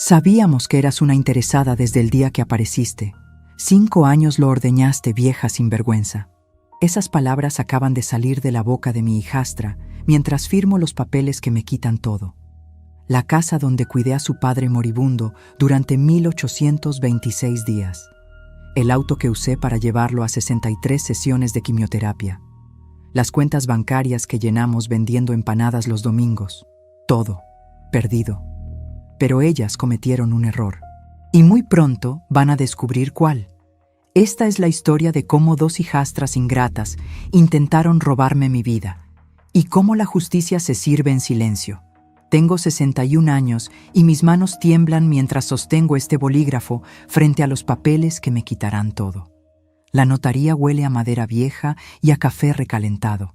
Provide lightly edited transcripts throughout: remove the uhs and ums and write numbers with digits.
Sabíamos que eras una interesada desde el día que apareciste. 5 años lo ordeñaste, vieja sinvergüenza. Esas palabras acaban de salir de la boca de mi hijastra mientras firmo los papeles que me quitan todo. La casa donde cuidé a su padre moribundo durante 1826 días. El auto que usé para llevarlo a 63 sesiones de quimioterapia. Las cuentas bancarias que llenamos vendiendo empanadas los domingos. Todo perdido. Pero ellas cometieron un error. Y muy pronto van a descubrir cuál. Esta es la historia de cómo 2 hijastras ingratas intentaron robarme mi vida. Y cómo la justicia se sirve en silencio. Tengo 61 años y mis manos tiemblan mientras sostengo este bolígrafo frente a los papeles que me quitarán todo. La notaría huele a madera vieja y a café recalentado.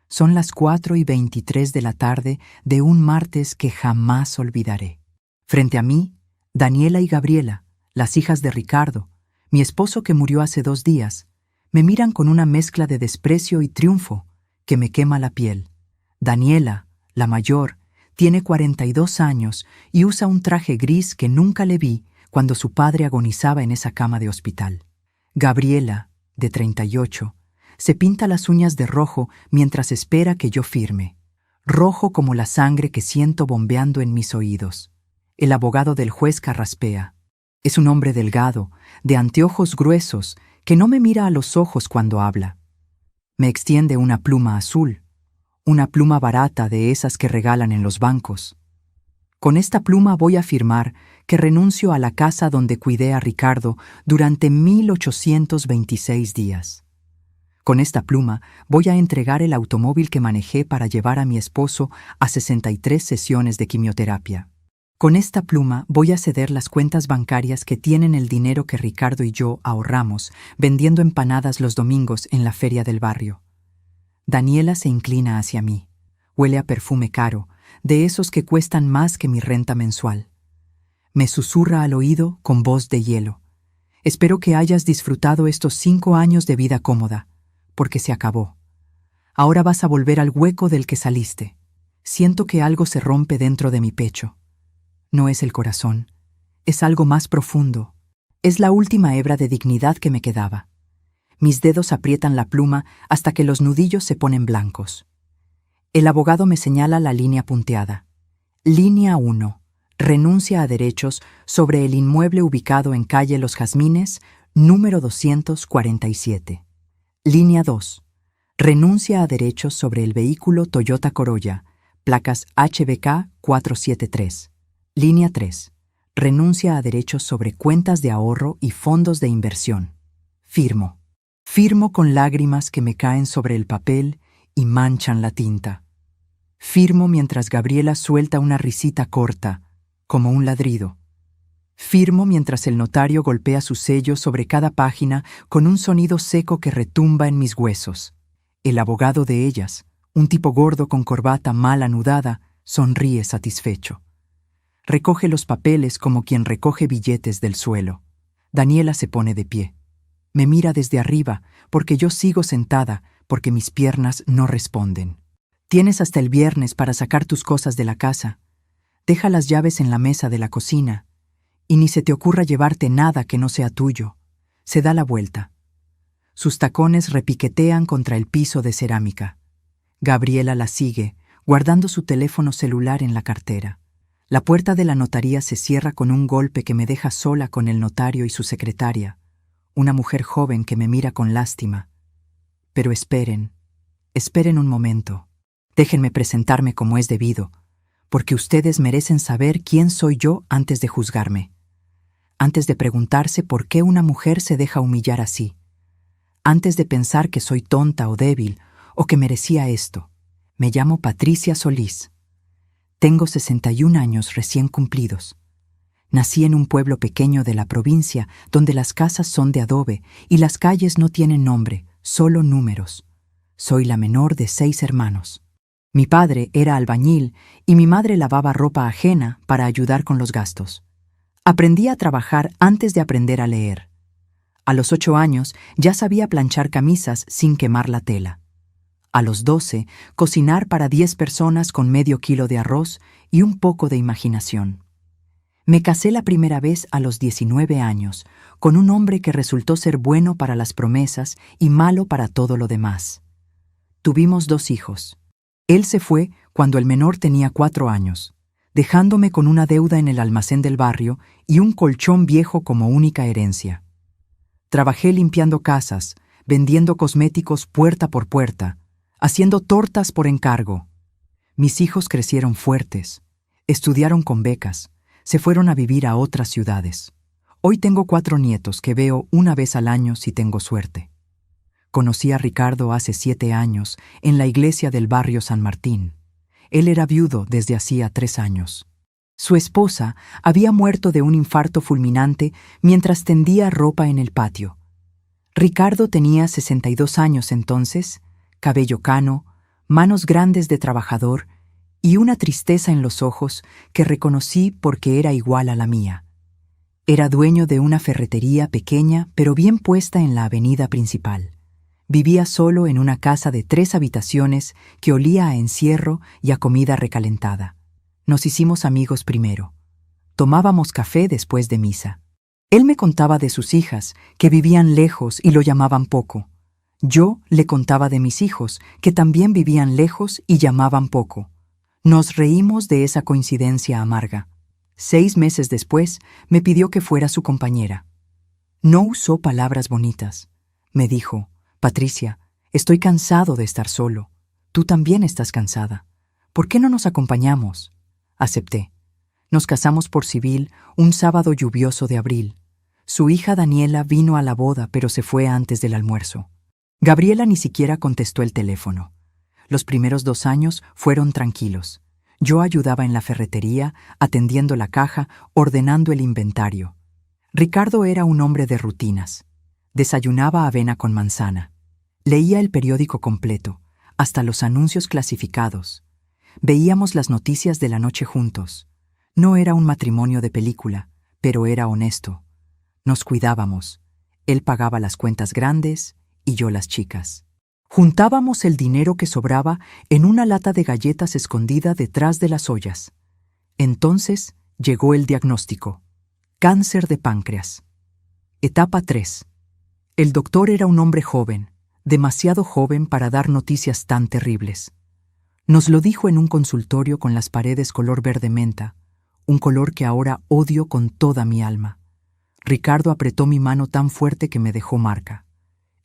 Son las 4:23 de la tarde de un martes que jamás olvidaré. Frente a mí, Daniela y Gabriela, las hijas de Ricardo, mi esposo que murió hace 2 días, me miran con una mezcla de desprecio y triunfo que me quema la piel. Daniela, la mayor, tiene 42 años y usa un traje gris que nunca le vi cuando su padre agonizaba en esa cama de hospital. Gabriela, de 38, se pinta las uñas de rojo mientras espera que yo firme. Rojo como la sangre que siento bombeando en mis oídos. El abogado del juez carraspea. Es un hombre delgado, de anteojos gruesos, que no me mira a los ojos cuando habla. Me extiende una pluma azul, una pluma barata de esas que regalan en los bancos. Con esta pluma voy a firmar que renuncio a la casa donde cuidé a Ricardo durante 1826 días. Con esta pluma voy a entregar el automóvil que manejé para llevar a mi esposo a 63 sesiones de quimioterapia. Con esta pluma voy a ceder las cuentas bancarias que tienen el dinero que Ricardo y yo ahorramos vendiendo empanadas los domingos en la feria del barrio. Daniela se inclina hacia mí. Huele a perfume caro, de esos que cuestan más que mi renta mensual. Me susurra al oído con voz de hielo. Espero que hayas disfrutado estos 5 años de vida cómoda, porque se acabó. Ahora vas a volver al hueco del que saliste. Siento que algo se rompe dentro de mi pecho. No es el corazón, es algo más profundo. Es la última hebra de dignidad que me quedaba. Mis dedos aprietan la pluma hasta que los nudillos se ponen blancos. El abogado me señala la línea punteada. Línea 1. Renuncia a derechos sobre el inmueble ubicado en calle Los Jazmines, número 247. Línea 2. Renuncia a derechos sobre el vehículo Toyota Corolla, placas HBK 473. Línea 3. Renuncia a derechos sobre cuentas de ahorro y fondos de inversión. Firmo. Firmo con lágrimas que me caen sobre el papel y manchan la tinta. Firmo mientras Gabriela suelta una risita corta, como un ladrido. Firmo mientras el notario golpea su sello sobre cada página con un sonido seco que retumba en mis huesos. El abogado de ellas, un tipo gordo con corbata mal anudada, sonríe satisfecho. Recoge los papeles como quien recoge billetes del suelo. Daniela se pone de pie. Me mira desde arriba, porque yo sigo sentada, porque mis piernas no responden. Tienes hasta el viernes para sacar tus cosas de la casa. Deja las llaves en la mesa de la cocina. Y ni se te ocurra llevarte nada que no sea tuyo. Se da la vuelta. Sus tacones repiquetean contra el piso de cerámica. Gabriela la sigue, guardando su teléfono celular en la cartera. La puerta de la notaría se cierra con un golpe que me deja sola con el notario y su secretaria, una mujer joven que me mira con lástima. Pero esperen un momento. Déjenme presentarme como es debido, porque ustedes merecen saber quién soy yo antes de juzgarme, antes de preguntarse por qué una mujer se deja humillar así, antes de pensar que soy tonta o débil o que merecía esto. Me llamo Patricia Solís. Tengo 61 años recién cumplidos. Nací en un pueblo pequeño de la provincia donde las casas son de adobe y las calles no tienen nombre, solo números. Soy la menor de 6 hermanos. Mi padre era albañil y mi madre lavaba ropa ajena para ayudar con los gastos. Aprendí a trabajar antes de aprender a leer. A los 8 años ya sabía planchar camisas sin quemar la tela. A los 12, cocinar para 10 personas con medio kilo de arroz y un poco de imaginación. Me casé la primera vez a los 19 años, con un hombre que resultó ser bueno para las promesas y malo para todo lo demás. Tuvimos 2 hijos. Él se fue cuando el menor tenía 4 años, dejándome con una deuda en el almacén del barrio y un colchón viejo como única herencia. Trabajé limpiando casas, vendiendo cosméticos puerta por puerta, haciendo tortas por encargo. Mis hijos crecieron fuertes, estudiaron con becas, se fueron a vivir a otras ciudades. Hoy tengo 4 nietos que veo una vez al año si tengo suerte. Conocí a Ricardo hace 7 años en la iglesia del barrio San Martín. Él era viudo desde hacía 3 años. Su esposa había muerto de un infarto fulminante mientras tendía ropa en el patio. Ricardo tenía 62 años entonces, cabello cano, manos grandes de trabajador y una tristeza en los ojos que reconocí porque era igual a la mía. Era dueño de una ferretería pequeña pero bien puesta en la avenida principal. Vivía solo en una casa de 3 habitaciones que olía a encierro y a comida recalentada. Nos hicimos amigos primero. Tomábamos café después de misa. Él me contaba de sus hijas, que vivían lejos y lo llamaban poco. Yo le contaba de mis hijos, que también vivían lejos y llamaban poco. Nos reímos de esa coincidencia amarga. 6 meses después, me pidió que fuera su compañera. No usó palabras bonitas. Me dijo: «Patricia, estoy cansado de estar solo. Tú también estás cansada. ¿Por qué no nos acompañamos?» Acepté. Nos casamos por civil un sábado lluvioso de abril. Su hija Daniela vino a la boda, pero se fue antes del almuerzo. Gabriela ni siquiera contestó el teléfono. Los primeros 2 años fueron tranquilos. Yo ayudaba en la ferretería, atendiendo la caja, ordenando el inventario. Ricardo era un hombre de rutinas. Desayunaba avena con manzana. Leía el periódico completo, hasta los anuncios clasificados. Veíamos las noticias de la noche juntos. No era un matrimonio de película, pero era honesto. Nos cuidábamos. Él pagaba las cuentas grandes y yo las chicas. Juntábamos el dinero que sobraba en una lata de galletas escondida detrás de las ollas. Entonces llegó el diagnóstico: cáncer de páncreas. Etapa 3. El doctor era un hombre joven, demasiado joven para dar noticias tan terribles. Nos lo dijo en un consultorio con las paredes color verde menta, un color que ahora odio con toda mi alma. Ricardo apretó mi mano tan fuerte que me dejó marca.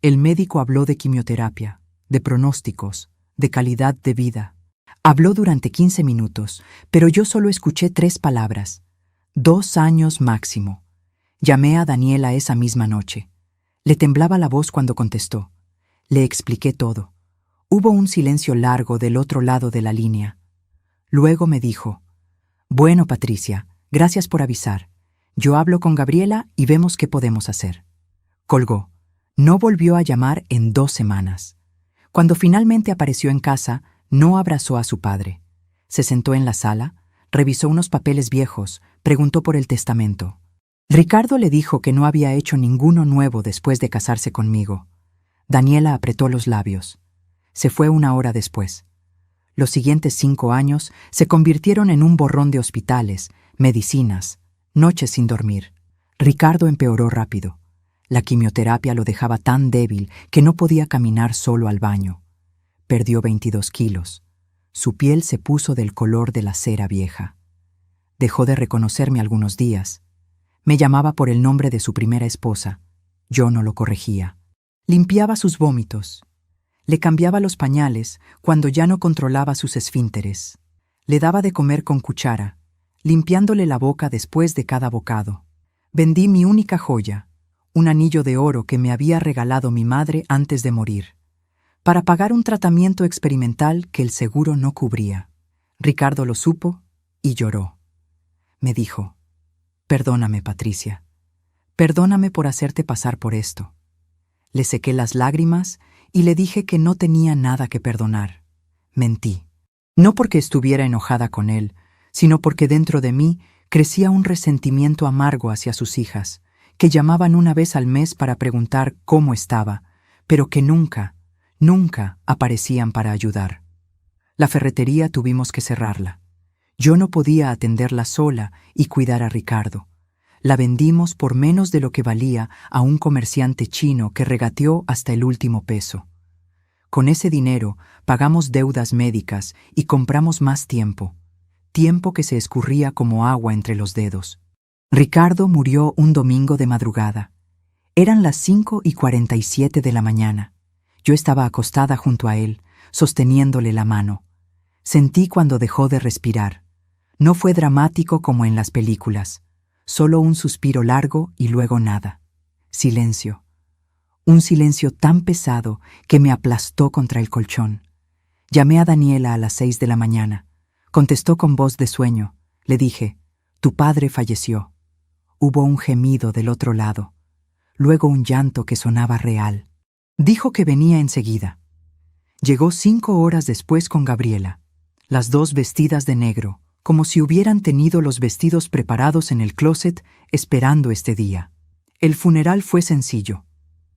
El médico habló de quimioterapia, de pronósticos, de calidad de vida. Habló durante 15 minutos, pero yo solo escuché 3 palabras: 2 años máximo. Llamé a Daniela esa misma noche. Le temblaba la voz cuando contestó. Le expliqué todo. Hubo un silencio largo del otro lado de la línea. Luego me dijo: «Bueno, Patricia, gracias por avisar. Yo hablo con Gabriela y vemos qué podemos hacer». Colgó. No volvió a llamar en 2 semanas. Cuando finalmente apareció en casa, no abrazó a su padre. Se sentó en la sala, revisó unos papeles viejos, preguntó por el testamento. Ricardo le dijo que no había hecho ninguno nuevo después de casarse conmigo. Daniela apretó los labios. Se fue 1 hora después. Los siguientes 5 años se convirtieron en un borrón de hospitales, medicinas, noches sin dormir. Ricardo empeoró rápido. La quimioterapia lo dejaba tan débil que no podía caminar solo al baño. Perdió 22 kilos. Su piel se puso del color de la cera vieja. Dejó de reconocerme algunos días. Me llamaba por el nombre de su primera esposa. Yo no lo corregía. Limpiaba sus vómitos. Le cambiaba los pañales cuando ya no controlaba sus esfínteres. Le daba de comer con cuchara, limpiándole la boca después de cada bocado. Vendí mi única joya, un anillo de oro que me había regalado mi madre antes de morir, para pagar un tratamiento experimental que el seguro no cubría. Ricardo lo supo y lloró. Me dijo: «Perdóname, Patricia. Perdóname por hacerte pasar por esto». Le sequé las lágrimas y le dije que no tenía nada que perdonar. Mentí. No porque estuviera enojada con él, sino porque dentro de mí crecía un resentimiento amargo hacia sus hijas, que llamaban una vez al mes para preguntar cómo estaba, pero que nunca, nunca aparecían para ayudar. La ferretería tuvimos que cerrarla. Yo no podía atenderla sola y cuidar a Ricardo. La vendimos por menos de lo que valía a un comerciante chino que regateó hasta el último peso. Con ese dinero pagamos deudas médicas y compramos más tiempo, tiempo que se escurría como agua entre los dedos. Ricardo murió un domingo de madrugada. Eran las 5:47 de la mañana. Yo estaba acostada junto a él, sosteniéndole la mano. Sentí cuando dejó de respirar. No fue dramático como en las películas. Solo un suspiro largo y luego nada. Silencio. Un silencio tan pesado que me aplastó contra el colchón. Llamé a Daniela a las 6 de la mañana. Contestó con voz de sueño. Le dije, «Tu padre falleció». Hubo un gemido del otro lado. Luego un llanto que sonaba real. Dijo que venía enseguida. Llegó 5 horas después con Gabriela, las dos vestidas de negro, como si hubieran tenido los vestidos preparados en el closet esperando este día. El funeral fue sencillo.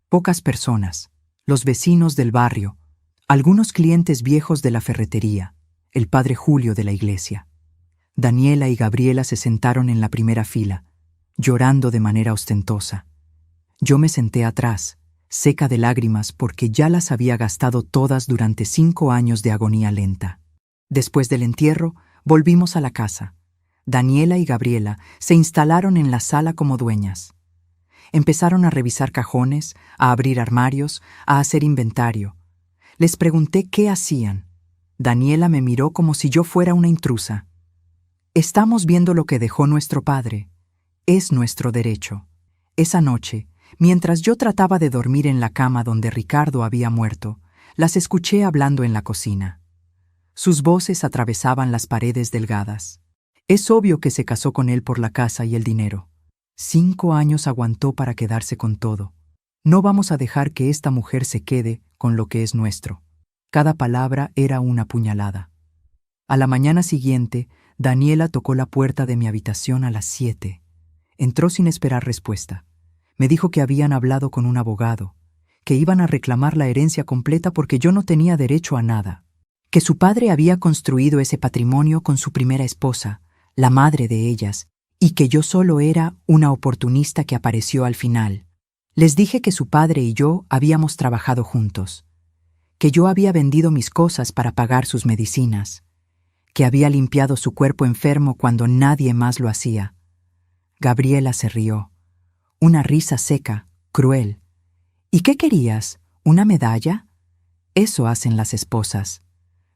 Pocas personas, los vecinos del barrio, algunos clientes viejos de la ferretería, el padre Julio de la iglesia. Daniela y Gabriela se sentaron en la primera fila, llorando de manera ostentosa. Yo me senté atrás, seca de lágrimas porque ya las había gastado todas durante 5 años de agonía lenta. Después del entierro, volvimos a la casa. Daniela y Gabriela se instalaron en la sala como dueñas. Empezaron a revisar cajones, a abrir armarios, a hacer inventario. Les pregunté qué hacían. Daniela me miró como si yo fuera una intrusa. Estamos viendo lo que dejó nuestro padre. Es nuestro derecho. Esa noche, mientras yo trataba de dormir en la cama donde Ricardo había muerto, las escuché hablando en la cocina. Sus voces atravesaban las paredes delgadas. Es obvio que se casó con él por la casa y el dinero. 5 años aguantó para quedarse con todo. No vamos a dejar que esta mujer se quede con lo que es nuestro. Cada palabra era una puñalada. A la mañana siguiente, Daniela tocó la puerta de mi habitación a las 7. Entró sin esperar respuesta. Me dijo que habían hablado con un abogado, que iban a reclamar la herencia completa porque yo no tenía derecho a nada, que su padre había construido ese patrimonio con su primera esposa, la madre de ellas, y que yo solo era una oportunista que apareció al final. Les dije que su padre y yo habíamos trabajado juntos, que yo había vendido mis cosas para pagar sus medicinas, que había limpiado su cuerpo enfermo cuando nadie más lo hacía. Gabriela se rió. Una risa seca, cruel. ¿Y qué querías? ¿Una medalla? Eso hacen las esposas.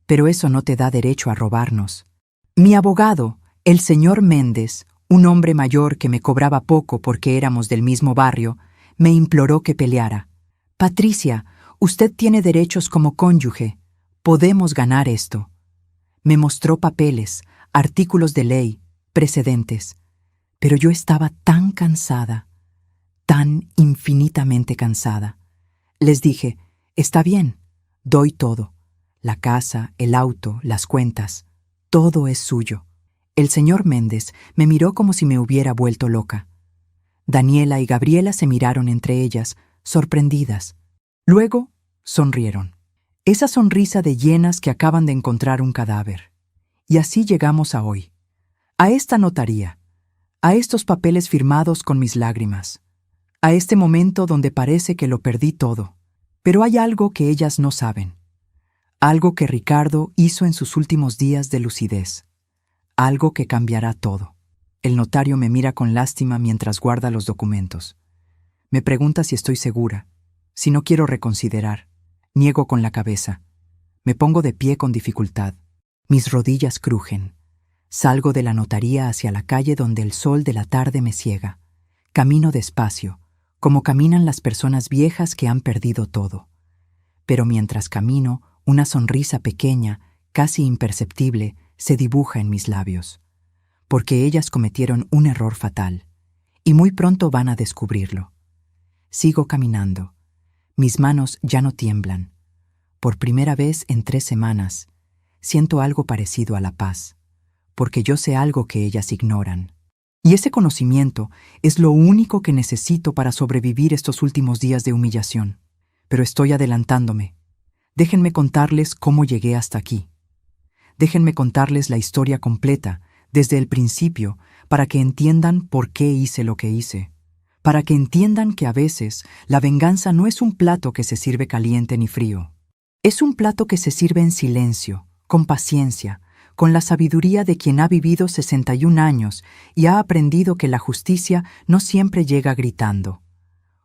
Pero eso no te da derecho a robarnos. Mi abogado, el señor Méndez, un hombre mayor que me cobraba poco porque éramos del mismo barrio, me imploró que peleara. Patricia, usted tiene derechos como cónyuge. Podemos ganar esto. Me mostró papeles, artículos de ley, precedentes. Pero yo estaba tan cansada, tan infinitamente cansada. Les dije, está bien, doy todo. La casa, el auto, las cuentas, todo es suyo. El señor Méndez me miró como si me hubiera vuelto loca. Daniela y Gabriela se miraron entre ellas, sorprendidas. Luego sonrieron. Esa sonrisa de llenas que acaban de encontrar un cadáver. Y así llegamos a hoy. A esta notaría. A estos papeles firmados con mis lágrimas. A este momento donde parece que lo perdí todo. Pero hay algo que ellas no saben. Algo que Ricardo hizo en sus últimos días de lucidez. Algo que cambiará todo. El notario me mira con lástima mientras guarda los documentos. Me pregunta si estoy segura, si no quiero reconsiderar. Niego con la cabeza. Me pongo de pie con dificultad. Mis rodillas crujen. Salgo de la notaría hacia la calle donde el sol de la tarde me ciega. Camino despacio, como caminan las personas viejas que han perdido todo. Pero mientras camino, una sonrisa pequeña, casi imperceptible, se dibuja en mis labios. Porque ellas cometieron un error fatal, y muy pronto van a descubrirlo. Sigo caminando. Mis manos ya no tiemblan. Por primera vez en 3 semanas, siento algo parecido a la paz, porque yo sé algo que ellas ignoran. Y ese conocimiento es lo único que necesito para sobrevivir estos últimos días de humillación. Pero estoy adelantándome. Déjenme contarles cómo llegué hasta aquí. Déjenme contarles la historia completa, desde el principio, para que entiendan por qué hice lo que hice. Para que entiendan que a veces la venganza no es un plato que se sirve caliente ni frío. Es un plato que se sirve en silencio, con paciencia, con la sabiduría de quien ha vivido 61 años y ha aprendido que la justicia no siempre llega gritando.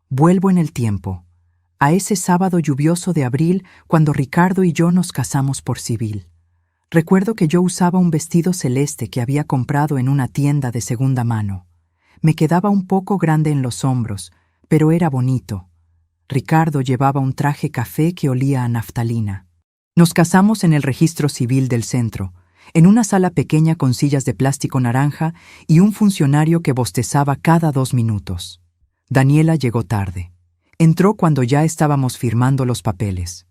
Vuelvo en el tiempo, a ese sábado lluvioso de abril cuando Ricardo y yo nos casamos por civil. Recuerdo que yo usaba un vestido celeste que había comprado en una tienda de segunda mano. Me quedaba un poco grande en los hombros, pero era bonito. Ricardo llevaba un traje café que olía a naftalina. Nos casamos en el registro civil del centro, en una sala pequeña con sillas de plástico naranja y un funcionario que bostezaba cada 2 minutos. Daniela llegó tarde. Entró cuando ya estábamos firmando los papeles.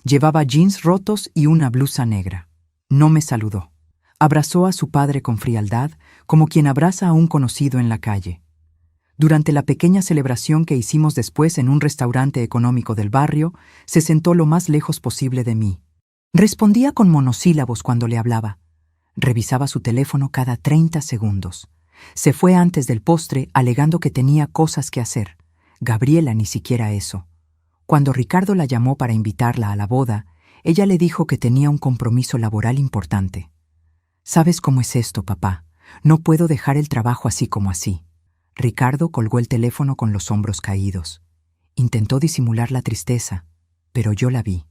Llevaba jeans rotos y una blusa negra. No me saludó. Abrazó a su padre con frialdad, como quien abraza a un conocido en la calle. Durante la pequeña celebración que hicimos después en un restaurante económico del barrio, se sentó lo más lejos posible de mí. Respondía con monosílabos cuando le hablaba. Revisaba su teléfono cada 30 segundos. Se fue antes del postre alegando que tenía cosas que hacer. Gabriela ni siquiera eso. Cuando Ricardo la llamó para invitarla a la boda, ella le dijo que tenía un compromiso laboral importante. «¿Sabes cómo es esto, papá? No puedo dejar el trabajo así como así». Ricardo colgó el teléfono con los hombros caídos. Intentó disimular la tristeza, pero yo la vi.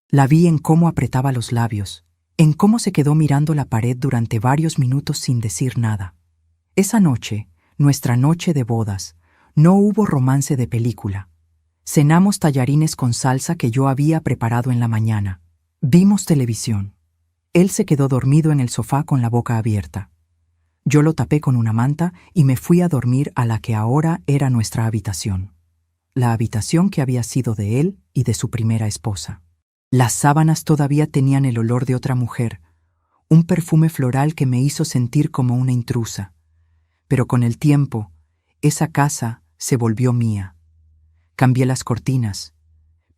La vi en cómo apretaba los labios, en cómo se quedó mirando la pared durante varios minutos sin decir nada. Esa noche, nuestra noche de bodas, no hubo romance de película. Cenamos tallarines con salsa que yo había preparado en la mañana. Vimos televisión. Él se quedó dormido en el sofá con la boca abierta. Yo lo tapé con una manta y me fui a dormir a la que ahora era nuestra habitación. La habitación que había sido de él y de su primera esposa. Las sábanas todavía tenían el olor de otra mujer, un perfume floral que me hizo sentir como una intrusa. Pero con el tiempo, esa casa se volvió mía. Cambié las cortinas,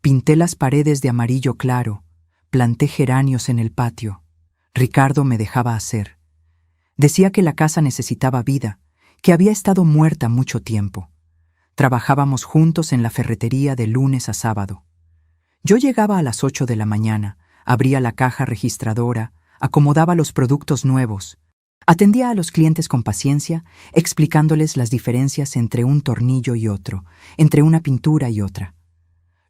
pinté las paredes de amarillo claro, planté geranios en el patio. Ricardo me dejaba hacer. Decía que la casa necesitaba vida, que había estado muerta mucho tiempo. Trabajábamos juntos en la ferretería de lunes a sábado. Yo llegaba a las 8 de la mañana, abría la caja registradora, acomodaba los productos nuevos, atendía a los clientes con paciencia, explicándoles las diferencias entre un tornillo y otro, entre una pintura y otra.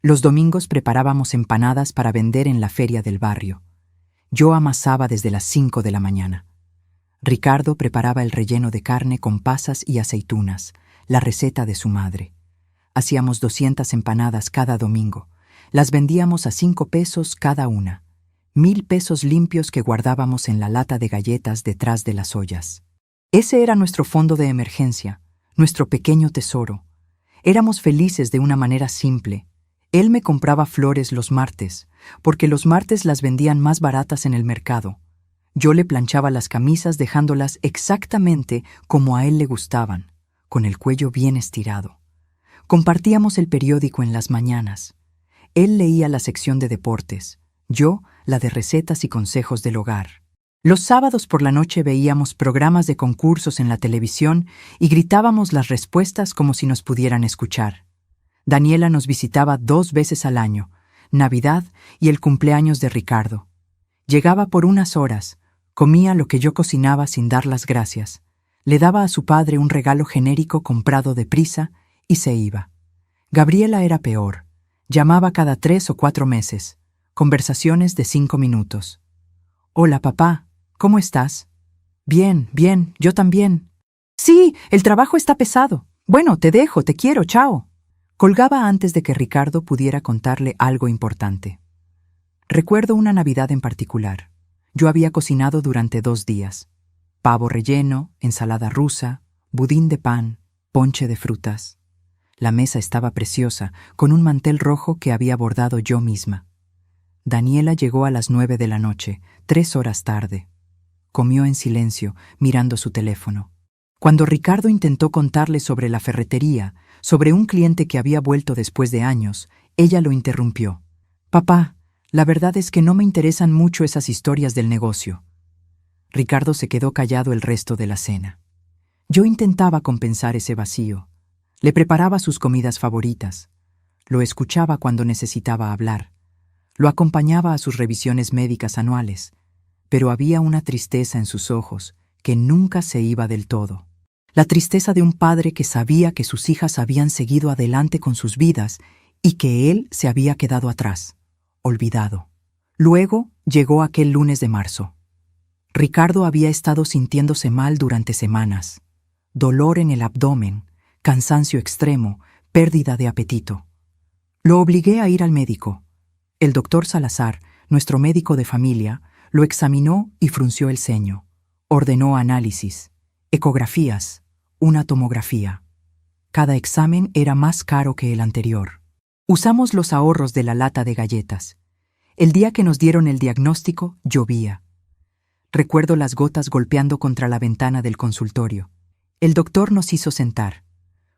Los domingos preparábamos empanadas para vender en la feria del barrio. Yo amasaba desde las 5 de la mañana. Ricardo preparaba el relleno de carne con pasas y aceitunas, la receta de su madre. Hacíamos 200 empanadas cada domingo. Las vendíamos a 5 pesos cada una. 1,000 pesos limpios que guardábamos en la lata de galletas detrás de las ollas. Ese era nuestro fondo de emergencia, nuestro pequeño tesoro. Éramos felices de una manera simple. Él me compraba flores los martes, porque los martes las vendían más baratas en el mercado. Yo le planchaba las camisas dejándolas exactamente como a él le gustaban, con el cuello bien estirado. Compartíamos el periódico en las mañanas. Él leía la sección de deportes, yo la de recetas y consejos del hogar. Los sábados por la noche veíamos programas de concursos en la televisión y gritábamos las respuestas como si nos pudieran escuchar. Daniela nos visitaba 2 veces al año, Navidad y el cumpleaños de Ricardo. Llegaba por unas horas, comía lo que yo cocinaba sin dar las gracias, le daba a su padre un regalo genérico comprado deprisa y se iba. Gabriela era peor. Llamaba cada 3 o 4 meses. Conversaciones de 5 minutos. «Hola, papá. ¿Cómo estás?» «Bien, bien. Yo también». «Sí, el trabajo está pesado. Bueno, te dejo. Te quiero. Chao». Colgaba antes de que Ricardo pudiera contarle algo importante. Recuerdo una Navidad en particular. Yo había cocinado durante 2 días. Pavo relleno, ensalada rusa, budín de pan, ponche de frutas. La mesa estaba preciosa, con un mantel rojo que había bordado yo misma. Daniela llegó a las 9 de la noche, 3 horas tarde. Comió en silencio, mirando su teléfono. Cuando Ricardo intentó contarle sobre la ferretería, sobre un cliente que había vuelto después de años, ella lo interrumpió. «Papá, la verdad es que no me interesan mucho esas historias del negocio. Ricardo se quedó callado el resto de la cena. Yo intentaba compensar ese vacío. Le preparaba sus comidas favoritas. Lo escuchaba cuando necesitaba hablar. Lo acompañaba a sus revisiones médicas anuales. Pero había una tristeza en sus ojos que nunca se iba del todo. La tristeza de un padre que sabía que sus hijas habían seguido adelante con sus vidas y que él se había quedado atrás, olvidado. Luego llegó aquel lunes de marzo. Ricardo había estado sintiéndose mal durante semanas. Dolor en el abdomen, cansancio extremo, pérdida de apetito. Lo obligué a ir al médico. El doctor Salazar, nuestro médico de familia, lo examinó y frunció el ceño. Ordenó análisis, ecografías, una tomografía. Cada examen era más caro que el anterior. Usamos los ahorros de la lata de galletas. El día que nos dieron el diagnóstico, llovía. Recuerdo las gotas golpeando contra la ventana del consultorio. El doctor nos hizo sentar.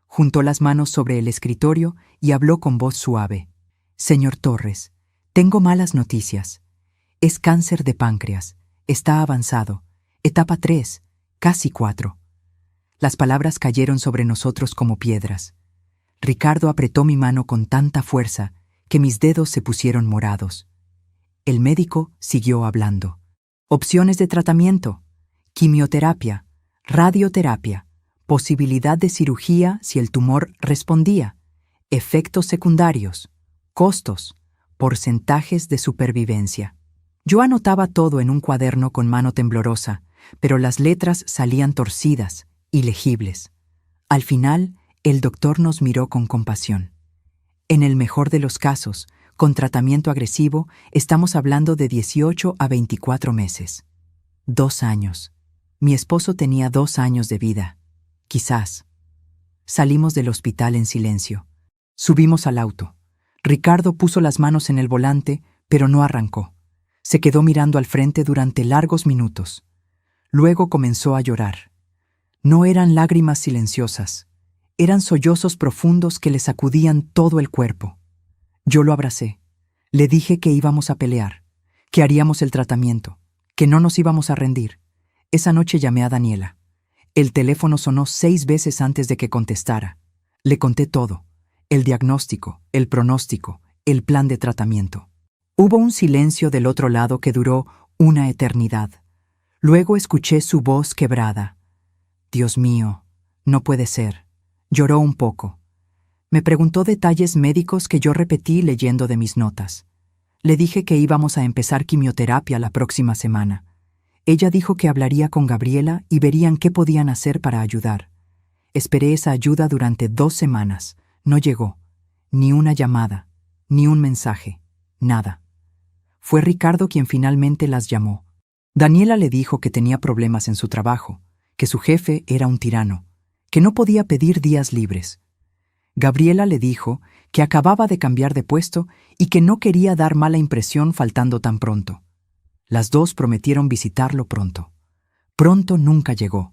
Juntó las manos sobre el escritorio y habló con voz suave. Señor Torres, tengo malas noticias. Es cáncer de páncreas. Está avanzado. Etapa 3, casi 4. Las palabras cayeron sobre nosotros como piedras. Ricardo apretó mi mano con tanta fuerza que mis dedos se pusieron morados. El médico siguió hablando. Opciones de tratamiento: quimioterapia, radioterapia, posibilidad de cirugía si el tumor respondía, efectos secundarios, costos, porcentajes de supervivencia. Yo anotaba todo en un cuaderno con mano temblorosa, pero las letras salían torcidas, ilegibles. Al final, el doctor nos miró con compasión. En el mejor de los casos, con tratamiento agresivo, estamos hablando de 18 a 24 meses. 2 años. Mi esposo tenía 2 años de vida. Quizás. Salimos del hospital en silencio. Subimos al auto. Ricardo puso las manos en el volante, pero no arrancó. Se quedó mirando al frente durante largos minutos. Luego comenzó a llorar. No eran lágrimas silenciosas. Eran sollozos profundos que le sacudían todo el cuerpo. Yo lo abracé. Le dije que íbamos a pelear, que haríamos el tratamiento, que no nos íbamos a rendir. Esa noche llamé a Daniela. El teléfono sonó 6 veces antes de que contestara. Le conté todo: el diagnóstico, el pronóstico, el plan de tratamiento. Hubo un silencio del otro lado que duró una eternidad. Luego escuché su voz quebrada. Dios mío, no puede ser. Lloró un poco. Me preguntó detalles médicos que yo repetí leyendo de mis notas. Le dije que íbamos a empezar quimioterapia la próxima semana. Ella dijo que hablaría con Gabriela y verían qué podían hacer para ayudar. Esperé esa ayuda durante 2 semanas. No llegó. Ni una llamada, ni un mensaje, nada. Fue Ricardo quien finalmente las llamó. Daniela le dijo que tenía problemas en su trabajo, que su jefe era un tirano, que no podía pedir días libres. Gabriela le dijo que acababa de cambiar de puesto y que no quería dar mala impresión faltando tan pronto. Las dos prometieron visitarlo pronto. Pronto nunca llegó.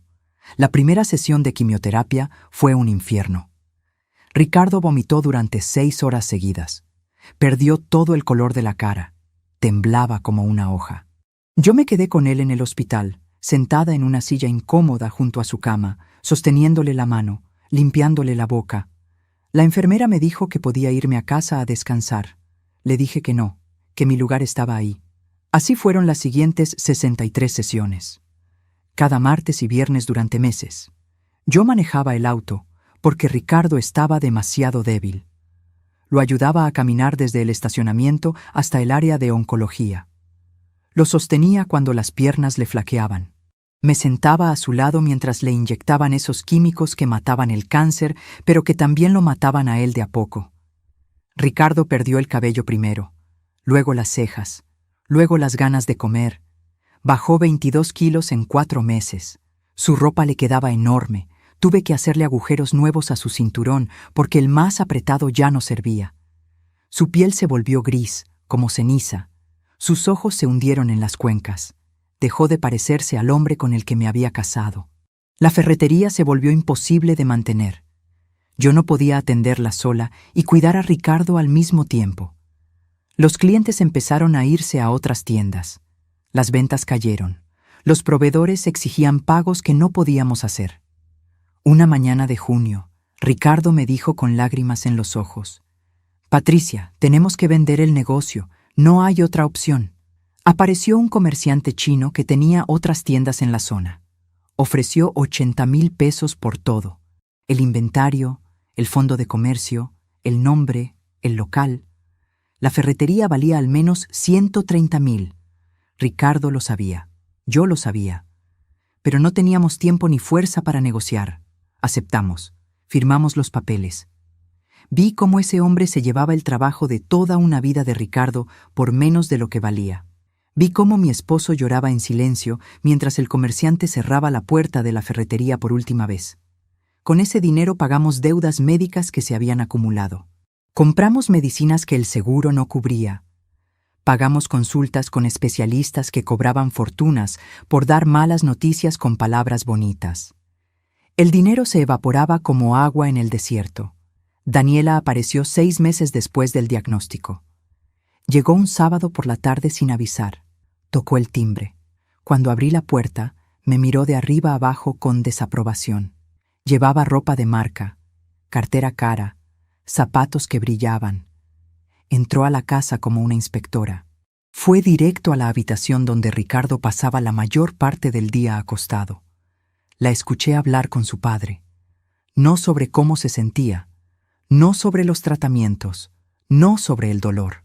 La primera sesión de quimioterapia fue un infierno. Ricardo vomitó durante 6 horas seguidas. Perdió todo el color de la cara. Temblaba como una hoja. Yo me quedé con él en el hospital, sentada en una silla incómoda junto a su cama, sosteniéndole la mano, limpiándole la boca. La enfermera me dijo que podía irme a casa a descansar. Le dije que no, que mi lugar estaba ahí. Así fueron las siguientes 63 sesiones. Cada martes y viernes durante meses. Yo manejaba el auto, porque Ricardo estaba demasiado débil. Lo ayudaba a caminar desde el estacionamiento hasta el área de oncología. Lo sostenía cuando las piernas le flaqueaban. Me sentaba a su lado mientras le inyectaban esos químicos que mataban el cáncer, pero que también lo mataban a él de a poco. Ricardo perdió el cabello primero, luego las cejas, luego las ganas de comer. Bajó 22 kilos en 4 meses. Su ropa le quedaba enorme. Tuve que hacerle agujeros nuevos a su cinturón porque el más apretado ya no servía. Su piel se volvió gris, como ceniza. Sus ojos se hundieron en las cuencas. Dejó de parecerse al hombre con el que me había casado. La ferretería se volvió imposible de mantener. Yo no podía atenderla sola y cuidar a Ricardo al mismo tiempo. Los clientes empezaron a irse a otras tiendas. Las ventas cayeron. Los proveedores exigían pagos que no podíamos hacer. Una mañana de junio, Ricardo me dijo con lágrimas en los ojos: «Patricia, tenemos que vender el negocio, no hay otra opción». Apareció un comerciante chino que tenía otras tiendas en la zona. Ofreció 80,000 pesos por todo: el inventario, el fondo de comercio, el nombre, el local. La ferretería valía al menos 130,000. Ricardo lo sabía, yo lo sabía. Pero no teníamos tiempo ni fuerza para negociar. Aceptamos, firmamos los papeles. Vi cómo ese hombre se llevaba el trabajo de toda una vida de Ricardo por menos de lo que valía. Vi cómo mi esposo lloraba en silencio mientras el comerciante cerraba la puerta de la ferretería por última vez. Con ese dinero pagamos deudas médicas que se habían acumulado. Compramos medicinas que el seguro no cubría. Pagamos consultas con especialistas que cobraban fortunas por dar malas noticias con palabras bonitas. El dinero se evaporaba como agua en el desierto. Daniela apareció 6 meses después del diagnóstico. Llegó un sábado por la tarde sin avisar. Tocó el timbre. Cuando abrí la puerta, me miró de arriba abajo con desaprobación. Llevaba ropa de marca, cartera cara, zapatos que brillaban. Entró a la casa como una inspectora. Fue directo a la habitación donde Ricardo pasaba la mayor parte del día acostado. La escuché hablar con su padre. No sobre cómo se sentía, no sobre los tratamientos, no sobre el dolor.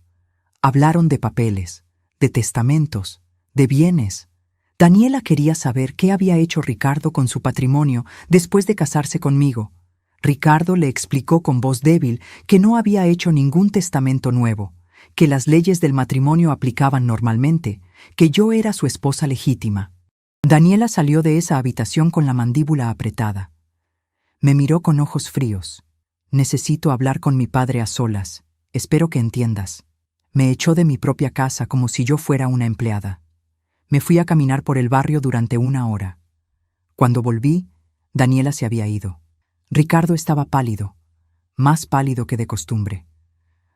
Hablaron de papeles, de testamentos, de bienes. Daniela quería saber qué había hecho Ricardo con su patrimonio después de casarse conmigo. Ricardo le explicó con voz débil que no había hecho ningún testamento nuevo, que las leyes del matrimonio aplicaban normalmente, que yo era su esposa legítima. Daniela salió de esa habitación con la mandíbula apretada. Me miró con ojos fríos. «Necesito hablar con mi padre a solas. Espero que entiendas». Me echó de mi propia casa como si yo fuera una empleada. Me fui a caminar por el barrio durante 1 hora. Cuando volví, Daniela se había ido. Ricardo estaba pálido, más pálido que de costumbre.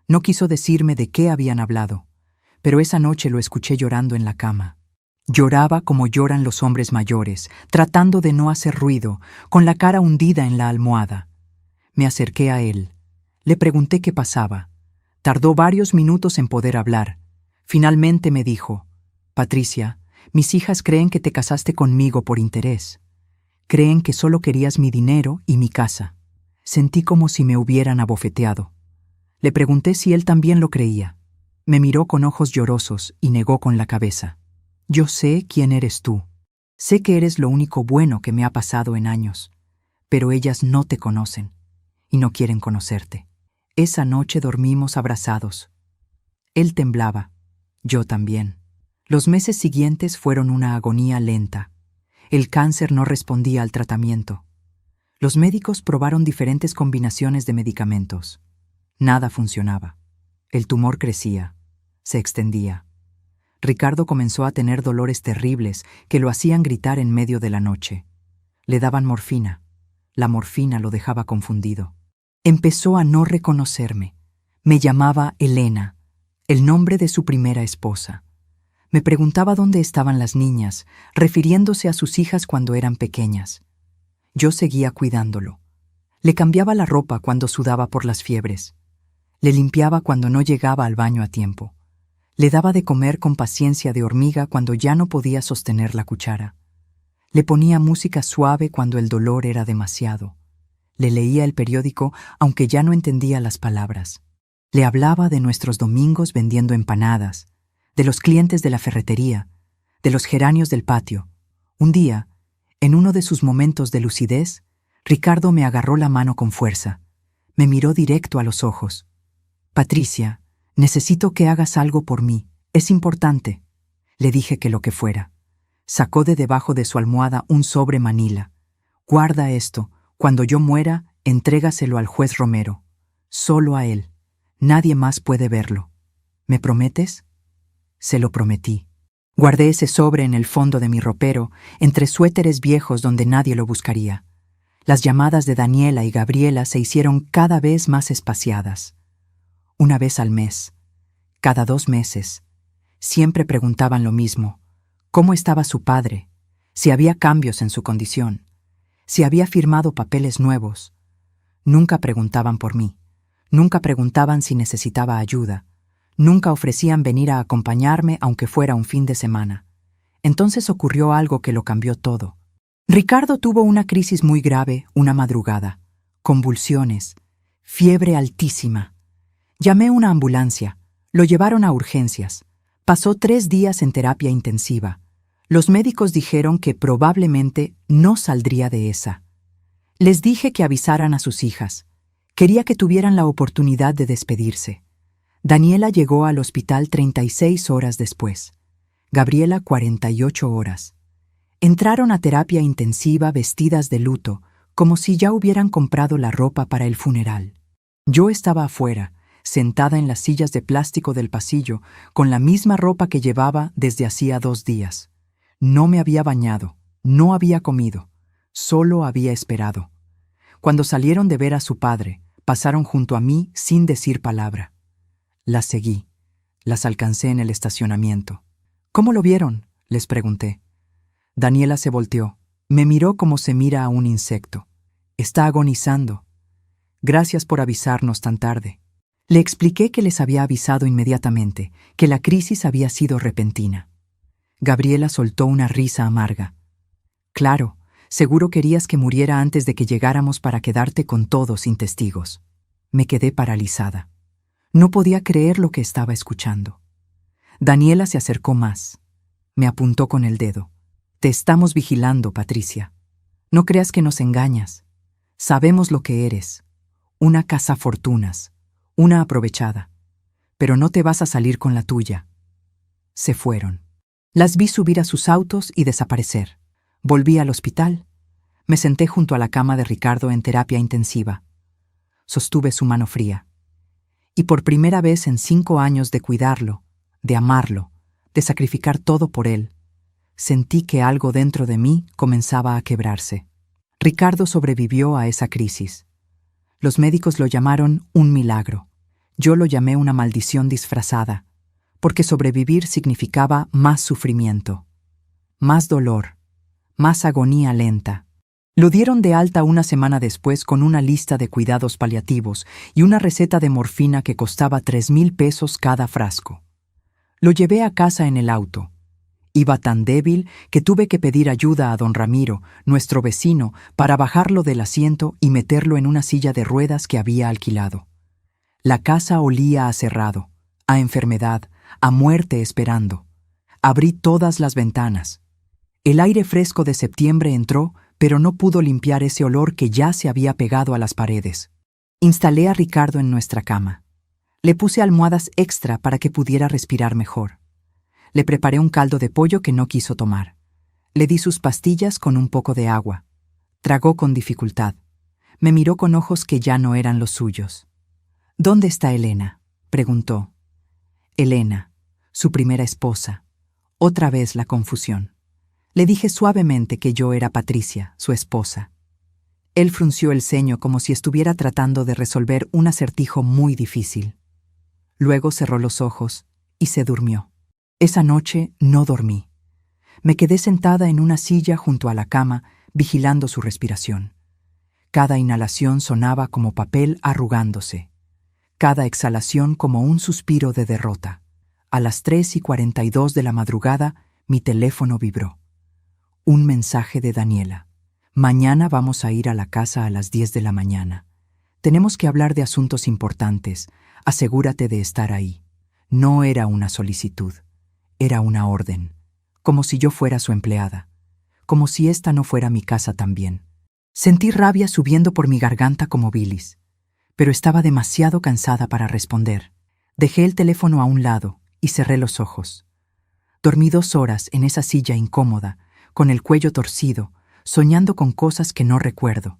No quiso decirme de qué habían hablado, pero esa noche lo escuché llorando en la cama. Lloraba como lloran los hombres mayores, tratando de no hacer ruido, con la cara hundida en la almohada. Me acerqué a él. Le pregunté qué pasaba. Tardó varios minutos en poder hablar. Finalmente me dijo: «Patricia, mis hijas creen que te casaste conmigo por interés. Creen que solo querías mi dinero y mi casa». Sentí como si me hubieran abofeteado. Le pregunté si él también lo creía. Me miró con ojos llorosos y negó con la cabeza. «Yo sé quién eres tú. Sé que eres lo único bueno que me ha pasado en años, pero ellas no te conocen y no quieren conocerte». Esa noche dormimos abrazados. Él temblaba, yo también. Los meses siguientes fueron una agonía lenta. El cáncer no respondía al tratamiento. Los médicos probaron diferentes combinaciones de medicamentos. Nada funcionaba. El tumor crecía, se extendía. Ricardo comenzó a tener dolores terribles que lo hacían gritar en medio de la noche. Le daban morfina. La morfina lo dejaba confundido. Empezó a no reconocerme. Me llamaba Elena, el nombre de su primera esposa. Me preguntaba dónde estaban las niñas, refiriéndose a sus hijas cuando eran pequeñas. Yo seguía cuidándolo. Le cambiaba la ropa cuando sudaba por las fiebres. Le limpiaba cuando no llegaba al baño a tiempo. Le daba de comer con paciencia de hormiga cuando ya no podía sostener la cuchara. Le ponía música suave cuando el dolor era demasiado. Le leía el periódico aunque ya no entendía las palabras. Le hablaba de nuestros domingos vendiendo empanadas, de los clientes de la ferretería, de los geranios del patio. Un día, en uno de sus momentos de lucidez, Ricardo me agarró la mano con fuerza. Me miró directo a los ojos. «Patricia, necesito que hagas algo por mí. Es importante». Le dije que lo que fuera. Sacó de debajo de su almohada un sobre manila. «Guarda esto. Cuando yo muera, entrégaselo al juez Romero. Solo a él. Nadie más puede verlo. ¿Me prometes?». Se lo prometí. Guardé ese sobre en el fondo de mi ropero, entre suéteres viejos donde nadie lo buscaría. Las llamadas de Daniela y Gabriela se hicieron cada vez más espaciadas. Una vez al mes, cada 2 meses, siempre preguntaban lo mismo: ¿cómo estaba su padre? si había cambios en su condición, si había firmado papeles nuevos. Nunca preguntaban por mí, nunca preguntaban si necesitaba ayuda, nunca ofrecían venir a acompañarme aunque fuera un fin de semana. Entonces ocurrió algo que lo cambió todo. Ricardo tuvo una crisis muy grave una madrugada, convulsiones, fiebre altísima. Llamé una ambulancia, lo llevaron a urgencias. Pasó 3 días en terapia intensiva. Los médicos dijeron que probablemente no saldría de esa. Les dije que avisaran a sus hijas. Quería que tuvieran la oportunidad de despedirse. Daniela llegó al hospital 36 horas después. Gabriela 48 horas. Entraron a terapia intensiva vestidas de luto, como si ya hubieran comprado la ropa para el funeral. Yo estaba afuera, sentada en las sillas de plástico del pasillo, con la misma ropa que llevaba desde hacía 2 días. No me había bañado, no había comido, solo había esperado. Cuando salieron de ver a su padre, pasaron junto a mí sin decir palabra. Las seguí, las alcancé en el estacionamiento. ¿Cómo lo vieron?, les pregunté. Daniela se volteó, me miró como se mira a un insecto. Está agonizando. Gracias por avisarnos tan tarde. Le expliqué que les había avisado inmediatamente, que la crisis había sido repentina. Gabriela soltó una risa amarga. Claro, seguro querías que muriera antes de que llegáramos para quedarte con todo sin testigos. Me quedé paralizada. No podía creer lo que estaba escuchando. Daniela se acercó más. Me apuntó con el dedo. Te estamos vigilando, Patricia. No creas que nos engañas. Sabemos lo que eres. Una cazafortunas, una aprovechada. Pero no te vas a salir con la tuya. Se fueron. Las vi subir a sus autos y desaparecer. Volví al hospital. Me senté junto a la cama de Ricardo en terapia intensiva. Sostuve su mano fría. Y por primera vez en 5 años de cuidarlo, de amarlo, de sacrificar todo por él, sentí que algo dentro de mí comenzaba a quebrarse. Ricardo sobrevivió a esa crisis. Los médicos lo llamaron un milagro. Yo lo llamé una maldición disfrazada, porque sobrevivir significaba más sufrimiento, más dolor, más agonía lenta. Lo dieron de alta una semana después con una lista de cuidados paliativos y una receta de morfina que costaba 3,000 pesos cada frasco. Lo llevé a casa en el auto. Iba tan débil que tuve que pedir ayuda a don Ramiro, nuestro vecino, para bajarlo del asiento y meterlo en una silla de ruedas que había alquilado. La casa olía a cerrado, a enfermedad, a muerte esperando. Abrí todas las ventanas. El aire fresco de septiembre entró, pero no pudo limpiar ese olor que ya se había pegado a las paredes. Instalé a Ricardo en nuestra cama. Le puse almohadas extra para que pudiera respirar mejor. Le preparé un caldo de pollo que no quiso tomar. Le di sus pastillas con un poco de agua. Tragó con dificultad. Me miró con ojos que ya no eran los suyos. ¿Dónde está Elena?, preguntó. Elena, su primera esposa. Otra vez la confusión. Le dije suavemente que yo era Patricia, su esposa. Él frunció el ceño como si estuviera tratando de resolver un acertijo muy difícil. Luego cerró los ojos y se durmió. Esa noche no dormí. Me quedé sentada en una silla junto a la cama, vigilando su respiración. Cada inhalación sonaba como papel arrugándose. Cada exhalación como un suspiro de derrota. A las 3:42 de la madrugada, mi teléfono vibró. Un mensaje de Daniela. Mañana vamos a ir a la casa a las 10 de la mañana. Tenemos que hablar de asuntos importantes. Asegúrate de estar ahí. No era una solicitud. Era una orden, como si yo fuera su empleada, como si esta no fuera mi casa también. Sentí rabia subiendo por mi garganta como bilis, pero estaba demasiado cansada para responder. Dejé el teléfono a un lado y cerré los ojos. Dormí 2 horas en esa silla incómoda, con el cuello torcido, soñando con cosas que no recuerdo.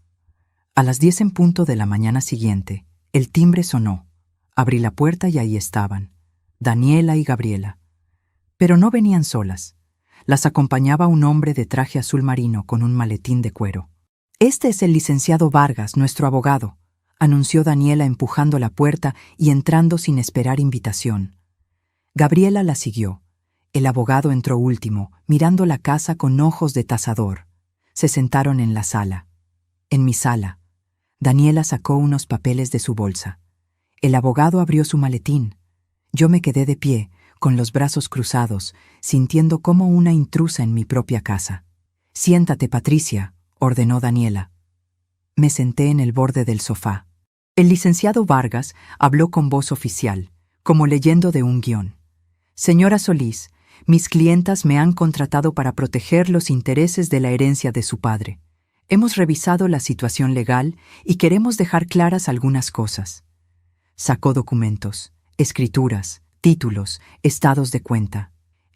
A las 10 en punto de la mañana siguiente, el timbre sonó. Abrí la puerta y ahí estaban, Daniela y Gabriela. Pero no venían solas. Las acompañaba un hombre de traje azul marino con un maletín de cuero. «Este es el licenciado Vargas, nuestro abogado», anunció Daniela empujando la puerta y entrando sin esperar invitación. Gabriela la siguió. El abogado entró último, mirando la casa con ojos de tasador. Se sentaron en la sala. En mi sala, Daniela sacó unos papeles de su bolsa. El abogado abrió su maletín. Yo me quedé de pie, con los brazos cruzados, sintiendo como una intrusa en mi propia casa. «Siéntate, Patricia», ordenó Daniela. Me senté en el borde del sofá. El licenciado Vargas habló con voz oficial, como leyendo de un guión. «Señora Solís, mis clientas me han contratado para proteger los intereses de la herencia de su padre. Hemos revisado la situación legal y queremos dejar claras algunas cosas». Sacó documentos, escrituras, títulos, estados de cuenta.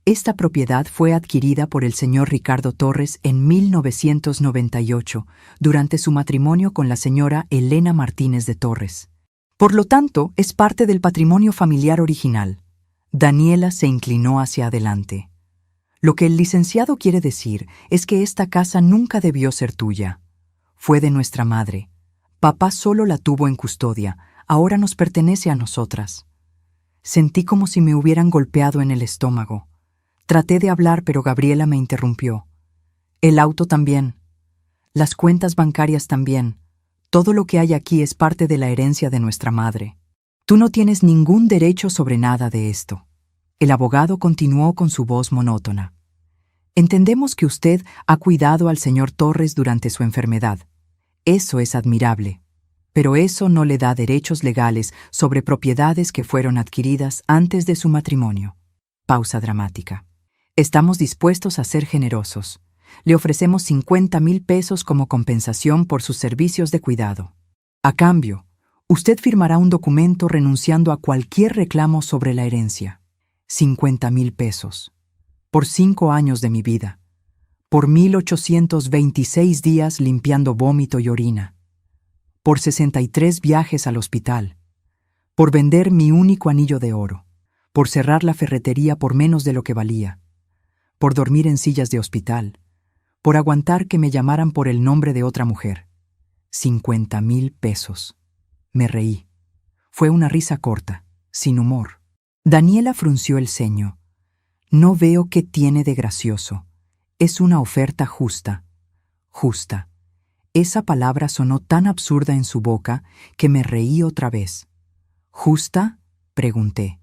Esta propiedad fue adquirida por el señor Ricardo Torres en 1998, durante su matrimonio con la señora Elena Martínez de Torres. Por lo tanto, es parte del patrimonio familiar original. Daniela se inclinó hacia adelante. Lo que el licenciado quiere decir es que esta casa nunca debió ser tuya. Fue de nuestra madre. Papá solo la tuvo en custodia, ahora nos pertenece a nosotras. Sentí como si me hubieran golpeado en el estómago. Traté de hablar, pero Gabriela me interrumpió. El auto también. Las cuentas bancarias también. Todo lo que hay aquí es parte de la herencia de nuestra madre. Tú no tienes ningún derecho sobre nada de esto. El abogado continuó con su voz monótona. Entendemos que usted ha cuidado al señor Torres durante su enfermedad. Eso es admirable. Pero eso no le da derechos legales sobre propiedades que fueron adquiridas antes de su matrimonio. Pausa dramática. Estamos dispuestos a ser generosos. Le ofrecemos 50,000 pesos como compensación por sus servicios de cuidado. A cambio, usted firmará un documento renunciando a cualquier reclamo sobre la herencia. 50,000 pesos. Por 5 años de mi vida. Por 1,826 días limpiando vómito y orina. Por 63 viajes al hospital. Por vender mi único anillo de oro. Por cerrar la ferretería por menos de lo que valía. Por dormir en sillas de hospital. Por aguantar que me llamaran por el nombre de otra mujer. 50,000 pesos. Me reí. Fue una risa corta, sin humor. Daniela frunció el ceño. No veo qué tiene de gracioso. Es una oferta justa. Justa. Esa palabra sonó tan absurda en su boca que me reí otra vez. ¿Justa?, pregunté.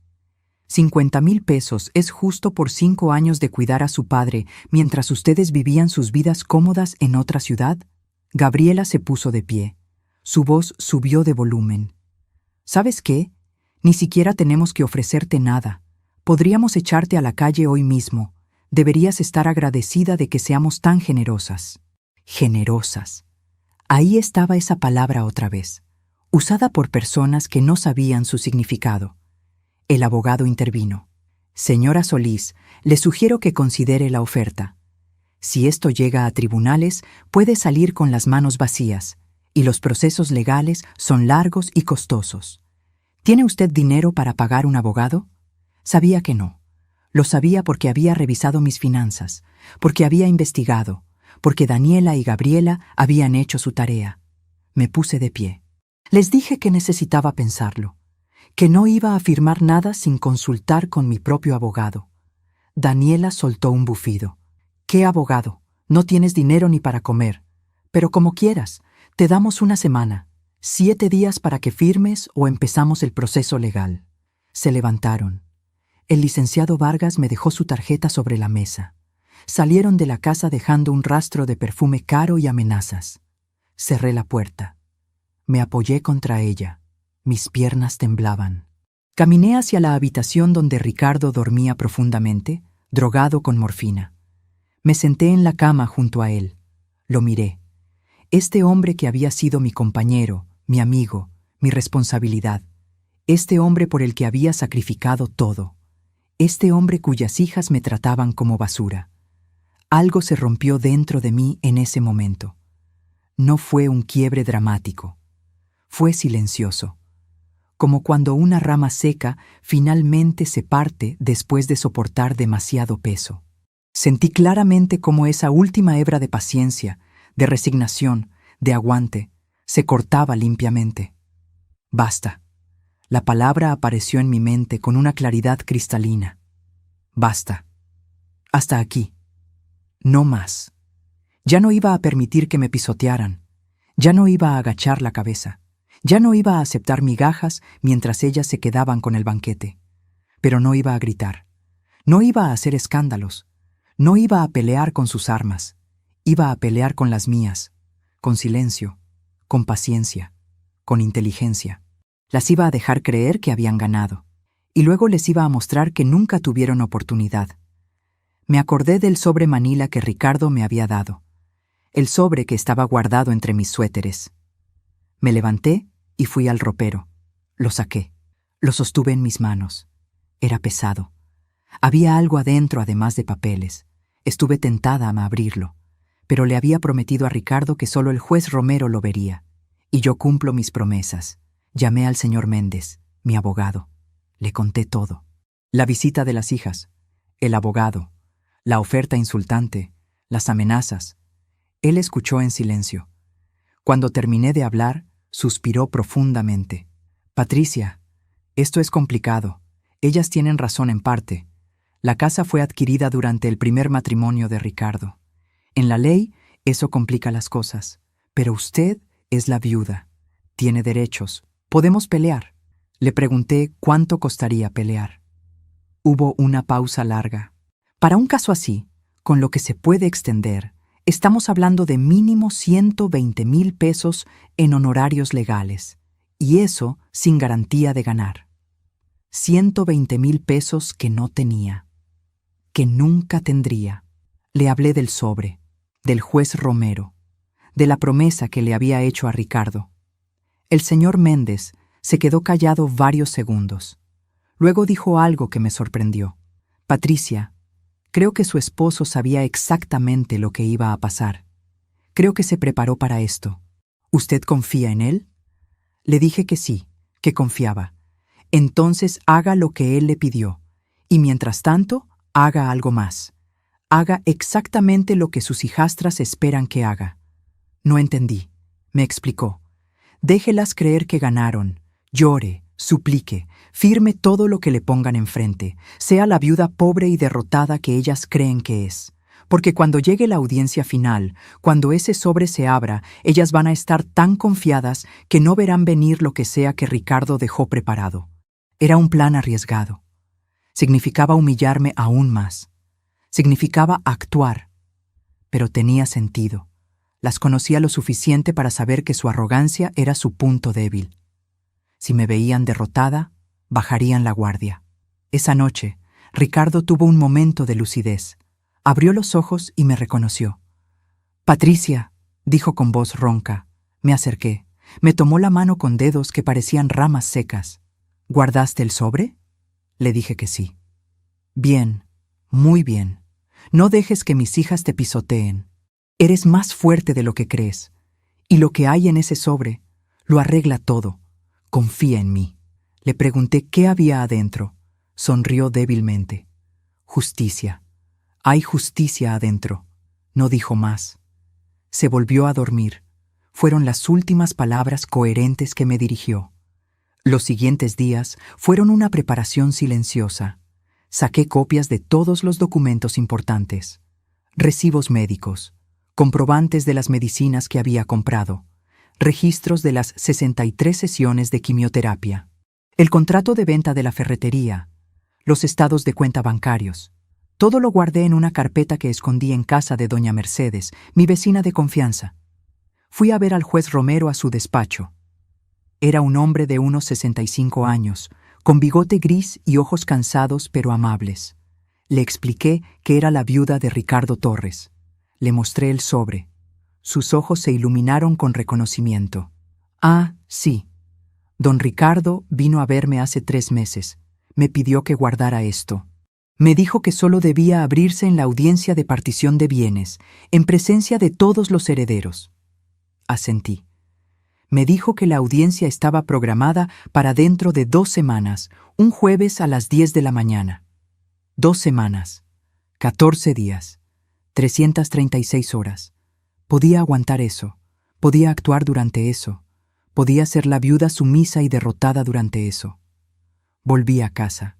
50,000 pesos es justo por 5 años de cuidar a su padre mientras ustedes vivían sus vidas cómodas en otra ciudad. Gabriela se puso de pie. Su voz subió de volumen. ¿Sabes qué? Ni siquiera tenemos que ofrecerte nada. Podríamos echarte a la calle hoy mismo. Deberías estar agradecida de que seamos tan generosas. Generosas. Ahí estaba esa palabra otra vez, usada por personas que no sabían su significado. El abogado intervino. Señora Solís, le sugiero que considere la oferta. Si esto llega a tribunales, puede salir con las manos vacías, y los procesos legales son largos y costosos. ¿Tiene usted dinero para pagar un abogado? Sabía que no. Lo sabía porque había revisado mis finanzas, porque había investigado, porque Daniela y Gabriela habían hecho su tarea. Me puse de pie. Les dije que necesitaba pensarlo, que no iba a firmar nada sin consultar con mi propio abogado. Daniela soltó un bufido. «¿Qué abogado? No tienes dinero ni para comer. Pero como quieras, te damos una semana, 7 días para que firmes o empezamos el proceso legal». Se levantaron. El licenciado Vargas me dejó su tarjeta sobre la mesa. Salieron de la casa dejando un rastro de perfume caro y amenazas. Cerré la puerta. Me apoyé contra ella. Mis piernas temblaban. Caminé hacia la habitación donde Ricardo dormía profundamente, drogado con morfina. Me senté en la cama junto a él. Lo miré. Este hombre que había sido mi compañero, mi amigo, mi responsabilidad. Este hombre por el que había sacrificado todo. Este hombre cuyas hijas me trataban como basura. Algo se rompió dentro de mí en ese momento. No fue un quiebre dramático. Fue silencioso. Como cuando una rama seca finalmente se parte después de soportar demasiado peso. Sentí claramente cómo esa última hebra de paciencia, de resignación, de aguante, se cortaba limpiamente. Basta. La palabra apareció en mi mente con una claridad cristalina. Basta. Hasta aquí. No más. Ya no iba a permitir que me pisotearan. Ya no iba a agachar la cabeza. Ya no iba a aceptar migajas mientras ellas se quedaban con el banquete. Pero no iba a gritar. No iba a hacer escándalos. No iba a pelear con sus armas. Iba a pelear con las mías. Con silencio. Con paciencia. Con inteligencia. Las iba a dejar creer que habían ganado. Y luego les iba a mostrar que nunca tuvieron oportunidad. Me acordé del sobre Manila que Ricardo me había dado. El sobre que estaba guardado entre mis suéteres. Me levanté y fui al ropero. Lo saqué. Lo sostuve en mis manos. Era pesado. Había algo adentro además de papeles. Estuve tentada a abrirlo, pero le había prometido a Ricardo que solo el juez Romero lo vería. Y yo cumplo mis promesas. Llamé al señor Méndez, mi abogado. Le conté todo. La visita de las hijas, el abogado, la oferta insultante, las amenazas. Él escuchó en silencio. Cuando terminé de hablar, suspiró profundamente. Patricia, esto es complicado. Ellas tienen razón en parte. La casa fue adquirida durante el primer matrimonio de Ricardo. En la ley, eso complica las cosas. Pero usted es la viuda. Tiene derechos. Podemos pelear. Le pregunté cuánto costaría pelear. Hubo una pausa larga. Para un caso así, con lo que se puede extender, estamos hablando de mínimo 120,000 pesos en honorarios legales. Y eso sin garantía de ganar. 120,000 pesos que no tenía. Que nunca tendría. Le hablé del sobre, del juez Romero, de la promesa que le había hecho a Ricardo. El señor Méndez se quedó callado varios segundos. Luego dijo algo que me sorprendió. Patricia, creo que su esposo sabía exactamente lo que iba a pasar. Creo que se preparó para esto. ¿Usted confía en él? Le dije que sí, que confiaba. Entonces haga lo que él le pidió. Y mientras tanto, haga algo más. Haga exactamente lo que sus hijastras esperan que haga. No entendí. Me explicó. Déjelas creer que ganaron. Llore, suplique, firme todo lo que le pongan enfrente. Sea la viuda pobre y derrotada que ellas creen que es. Porque cuando llegue la audiencia final, cuando ese sobre se abra, ellas van a estar tan confiadas que no verán venir lo que sea que Ricardo dejó preparado. Era un plan arriesgado. Significaba humillarme aún más. Significaba actuar. Pero tenía sentido. Las conocía lo suficiente para saber que su arrogancia era su punto débil. Si me veían derrotada, bajarían la guardia. Esa noche, Ricardo tuvo un momento de lucidez. Abrió los ojos y me reconoció. «Patricia», dijo con voz ronca. Me acerqué. Me tomó la mano con dedos que parecían ramas secas. «¿Guardaste el sobre?» Le dije que sí. «Bien, muy bien. No dejes que mis hijas te pisoteen. Eres más fuerte de lo que crees. Y lo que hay en ese sobre lo arregla todo. Confía en mí». Le pregunté qué había adentro. Sonrió débilmente. «Justicia. Hay justicia adentro». No dijo más. Se volvió a dormir. Fueron las últimas palabras coherentes que me dirigió. Los siguientes días fueron una preparación silenciosa. Saqué copias de todos los documentos importantes. Recibos médicos, comprobantes de las medicinas que había comprado, registros de las 63 sesiones de quimioterapia, el contrato de venta de la ferretería, los estados de cuenta bancarios. Todo lo guardé en una carpeta que escondí en casa de doña Mercedes, mi vecina de confianza. Fui a ver al juez Romero a su despacho. Era un hombre de unos 65 años, con bigote gris y ojos cansados pero amables. Le expliqué que era la viuda de Ricardo Torres. Le mostré el sobre. Sus ojos se iluminaron con reconocimiento. «Ah, sí. Don Ricardo vino a verme hace 3 meses. Me pidió que guardara esto. Me dijo que solo debía abrirse en la audiencia de partición de bienes, en presencia de todos los herederos». Asentí. Me dijo que la audiencia estaba programada para dentro de 2 semanas, un jueves a las 10 de la mañana. 2 semanas, 14 días, 336 horas. Podía aguantar eso, podía actuar durante eso, podía ser la viuda sumisa y derrotada durante eso. Volví a casa.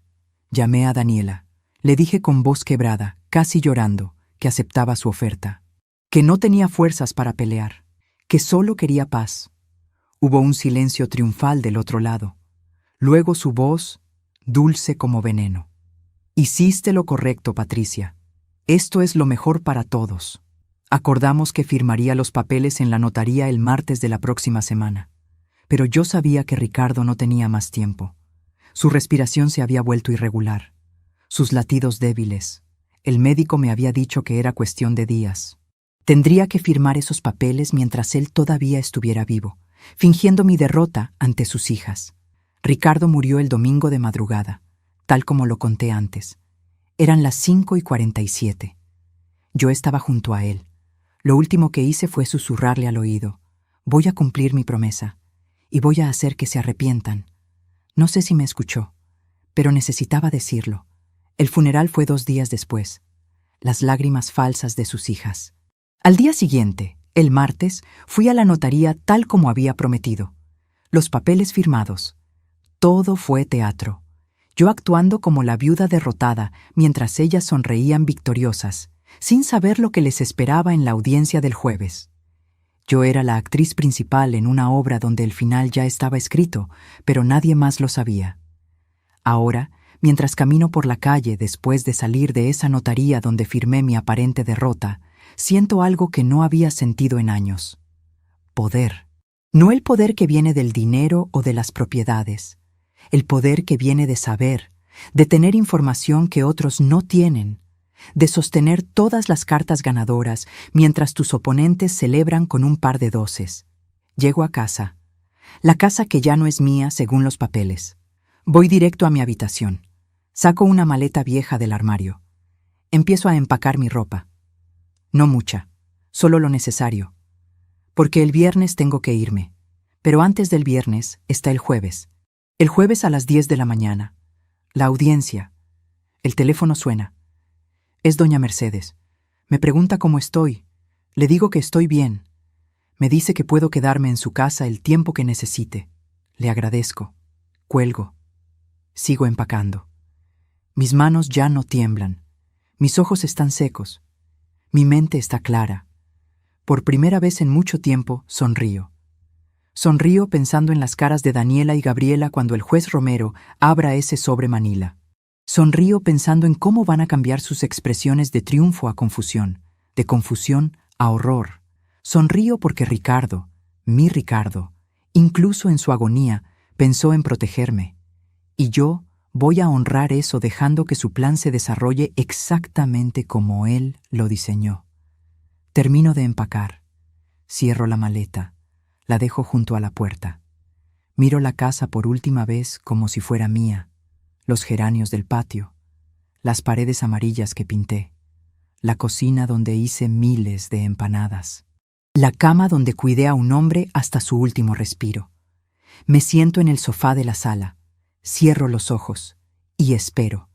Llamé a Daniela. Le dije con voz quebrada, casi llorando, que aceptaba su oferta, que no tenía fuerzas para pelear, que solo quería paz. Hubo un silencio triunfal del otro lado. Luego su voz, dulce como veneno. Hiciste lo correcto, Patricia. Esto es lo mejor para todos. Acordamos que firmaría los papeles en la notaría el martes de la próxima semana. Pero yo sabía que Ricardo no tenía más tiempo. Su respiración se había vuelto irregular, sus latidos débiles. El médico me había dicho que era cuestión de días. Tendría que firmar esos papeles mientras él todavía estuviera vivo, fingiendo mi derrota ante sus hijas. Ricardo murió el domingo de madrugada, tal como lo conté antes. Eran las 5:47. Yo estaba junto a él. Lo último que hice fue susurrarle al oído: voy a cumplir mi promesa, y voy a hacer que se arrepientan. No sé si me escuchó, pero necesitaba decirlo. El funeral fue 2 días después. Las lágrimas falsas de sus hijas. Al día siguiente, el martes, fui a la notaría tal como había prometido. Los papeles firmados. Todo fue teatro. Yo actuando como la viuda derrotada, mientras ellas sonreían victoriosas, sin saber lo que les esperaba en la audiencia del jueves. Yo era la actriz principal en una obra donde el final ya estaba escrito, pero nadie más lo sabía. Ahora, mientras camino por la calle después de salir de esa notaría donde firmé mi aparente derrota, siento algo que no había sentido en años. Poder. No el poder que viene del dinero o de las propiedades. El poder que viene de saber, de tener información que otros no tienen, de sostener todas las cartas ganadoras mientras tus oponentes celebran con un par de doces. Llego a casa. La casa que ya no es mía según los papeles. Voy directo a mi habitación. Saco una maleta vieja del armario. Empiezo a empacar mi ropa. No mucha, solo lo necesario. Porque el viernes tengo que irme. Pero antes del viernes está el jueves. El jueves a las 10 de la mañana. La audiencia. El teléfono suena. Es doña Mercedes. Me pregunta cómo estoy. Le digo que estoy bien. Me dice que puedo quedarme en su casa el tiempo que necesite. Le agradezco. Cuelgo. Sigo empacando. Mis manos ya no tiemblan. Mis ojos están secos. Mi mente está clara. Por primera vez en mucho tiempo sonrío. Sonrío pensando en las caras de Daniela y Gabriela cuando el juez Romero abra ese sobre Manila. Sonrío pensando en cómo van a cambiar sus expresiones de triunfo a confusión, de confusión a horror. Sonrío porque Ricardo, mi Ricardo, incluso en su agonía, pensó en protegerme. Y yo voy a honrar eso dejando que su plan se desarrolle exactamente como él lo diseñó. Termino de empacar. Cierro la maleta. La dejo junto a la puerta. Miro la casa por última vez como si fuera mía. Los geranios del patio, las paredes amarillas que pinté, la cocina donde hice miles de empanadas, la cama donde cuidé a un hombre hasta su último respiro. Me siento en el sofá de la sala, cierro los ojos y espero.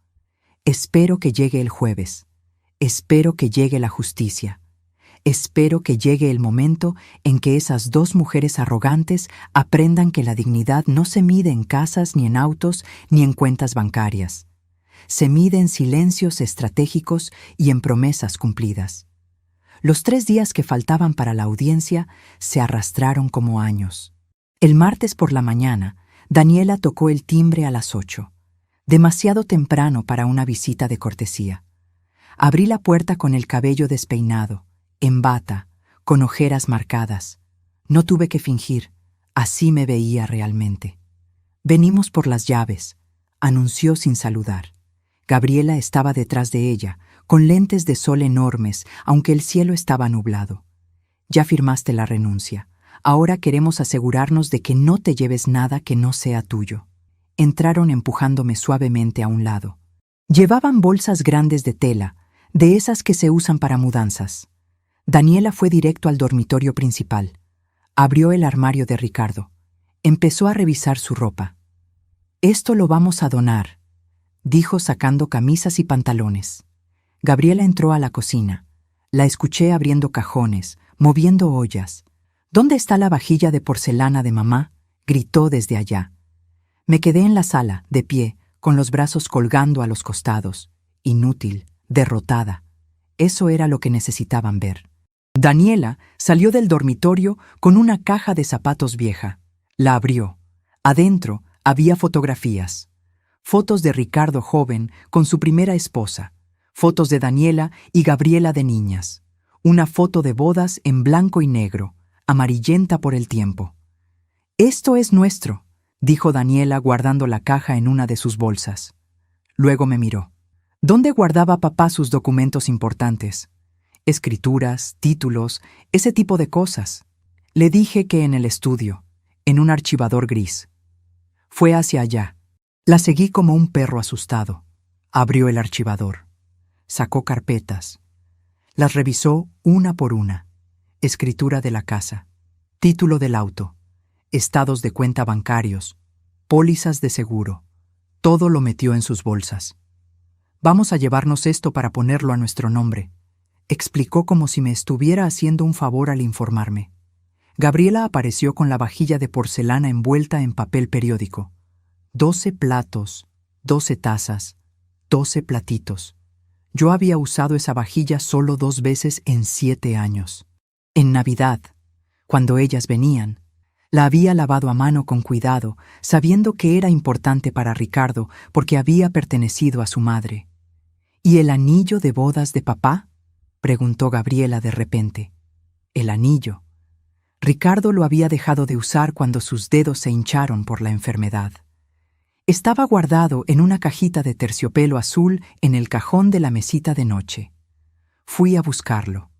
Espero que llegue el jueves. Espero que llegue la justicia. Espero que llegue el momento en que esas 2 mujeres arrogantes aprendan que la dignidad no se mide en casas, ni en autos, ni en cuentas bancarias. Se mide en silencios estratégicos y en promesas cumplidas. Los 3 días que faltaban para la audiencia se arrastraron como años. El martes por la mañana, Daniela tocó el timbre a las 8, demasiado temprano para una visita de cortesía. Abrí la puerta con el cabello despeinado, en bata, con ojeras marcadas. No tuve que fingir, así me veía realmente. Venimos por las llaves, anunció sin saludar. Gabriela estaba detrás de ella, con lentes de sol enormes, aunque el cielo estaba nublado. Ya firmaste la renuncia. Ahora queremos asegurarnos de que no te lleves nada que no sea tuyo. Entraron empujándome suavemente a un lado. Llevaban bolsas grandes de tela, de esas que se usan para mudanzas. Daniela fue directo al dormitorio principal. Abrió el armario de Ricardo. Empezó a revisar su ropa. «Esto lo vamos a donar», dijo sacando camisas y pantalones. Gabriela entró a la cocina. La escuché abriendo cajones, moviendo ollas. «¿Dónde está la vajilla de porcelana de mamá?», gritó desde allá. Me quedé en la sala, de pie, con los brazos colgando a los costados, inútil, derrotada. Eso era lo que necesitaban ver. Daniela salió del dormitorio con una caja de zapatos vieja. La abrió. Adentro había fotografías. Fotos de Ricardo joven con su primera esposa. Fotos de Daniela y Gabriela de niñas. Una foto de bodas en blanco y negro, amarillenta por el tiempo. «Esto es nuestro», dijo Daniela guardando la caja en una de sus bolsas. Luego me miró. ¿Dónde guardaba papá sus documentos importantes? Escrituras, títulos, ese tipo de cosas. Le dije que en el estudio, en un archivador gris. Fue hacia allá. La seguí como un perro asustado. Abrió el archivador. Sacó carpetas. Las revisó una por una. Escritura de la casa, título del auto, estados de cuenta bancarios, pólizas de seguro. Todo lo metió en sus bolsas. «Vamos a llevarnos esto para ponerlo a nuestro nombre», explicó como si me estuviera haciendo un favor al informarme. Gabriela apareció con la vajilla de porcelana envuelta en papel periódico. 12 platos, 12 tazas, 12 platitos. Yo había usado esa vajilla solo 2 veces en 7 años. En Navidad, cuando ellas venían, la había lavado a mano con cuidado, sabiendo que era importante para Ricardo porque había pertenecido a su madre. «¿Y el anillo de bodas de papá?», preguntó Gabriela de repente. El anillo. Ricardo lo había dejado de usar cuando sus dedos se hincharon por la enfermedad. Estaba guardado en una cajita de terciopelo azul en el cajón de la mesita de noche. Fui a buscarlo.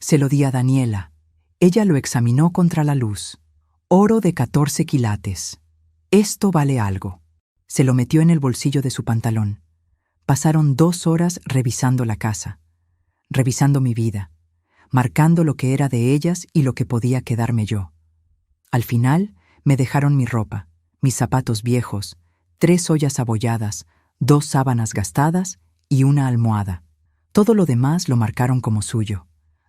Se lo di a Daniela. Ella lo examinó contra la luz. Oro de 14 quilates. «Esto vale algo». Se lo metió en el bolsillo de su pantalón. Pasaron 2 horas revisando la casa, revisando mi vida, marcando lo que era de ellas y lo que podía quedarme yo. Al final me dejaron mi ropa, mis zapatos viejos, 3 ollas abolladas, 2 sábanas gastadas y una almohada. Todo lo demás lo marcaron como suyo.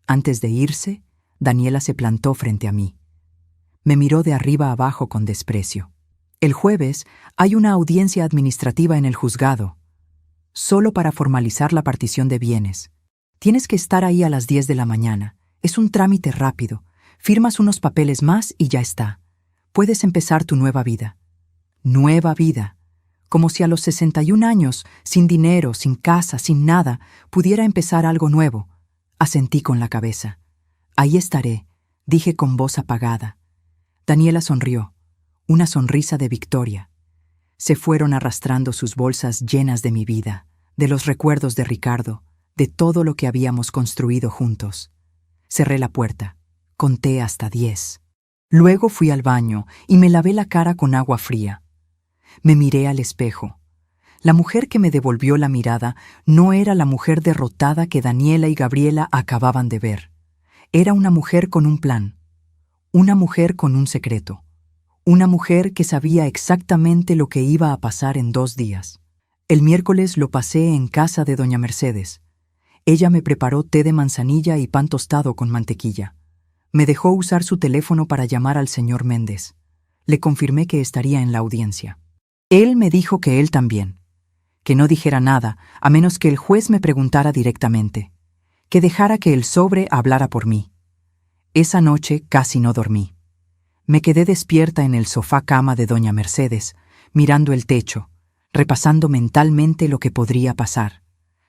Antes de irse, Daniela se plantó frente a mí. Me miró de arriba abajo con desprecio. «El jueves hay una audiencia administrativa en el juzgado, solo para formalizar la partición de bienes. Tienes que estar ahí a las 10 de la mañana. Es un trámite rápido. Firmas unos papeles más y ya está. Puedes empezar tu nueva vida». Nueva vida. Como si a los 61 años, sin dinero, sin casa, sin nada, pudiera empezar algo nuevo. Asentí con la cabeza. «Ahí estaré», dije con voz apagada. Daniela sonrió. Una sonrisa de victoria. Se fueron arrastrando sus bolsas llenas de mi vida, de los recuerdos de Ricardo, de todo lo que habíamos construido juntos. Cerré la puerta. Conté hasta 10. Luego fui al baño y me lavé la cara con agua fría. Me miré al espejo. La mujer que me devolvió la mirada no era la mujer derrotada que Daniela y Gabriela acababan de ver. Era una mujer con un plan. Una mujer con un secreto. Una mujer que sabía exactamente lo que iba a pasar en 2 días. El miércoles lo pasé en casa de doña Mercedes. Ella me preparó té de manzanilla y pan tostado con mantequilla. Me dejó usar su teléfono para llamar al señor Méndez. Le confirmé que estaría en la audiencia. Él me dijo que él también. Que no dijera nada, a menos que el juez me preguntara directamente. Que dejara que el sobre hablara por mí. Esa noche casi no dormí. Me quedé despierta en el sofá cama de doña Mercedes, mirando el techo, repasando mentalmente lo que podría pasar,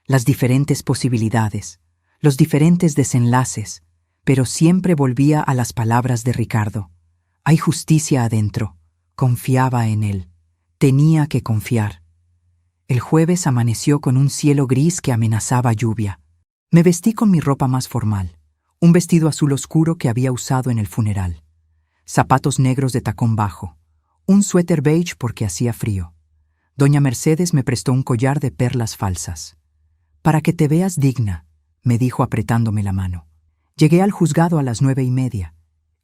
las diferentes posibilidades, los diferentes desenlaces, pero siempre volvía a las palabras de Ricardo. Hay justicia adentro. Confiaba en él. Tenía que confiar. El jueves amaneció con un cielo gris que amenazaba lluvia. Me vestí con mi ropa más formal, un vestido azul oscuro que había usado en el funeral. Zapatos negros de tacón bajo, un suéter beige porque hacía frío. Doña Mercedes me prestó un collar de perlas falsas. «Para que te veas digna», me dijo apretándome la mano. Llegué al juzgado a las 9:30.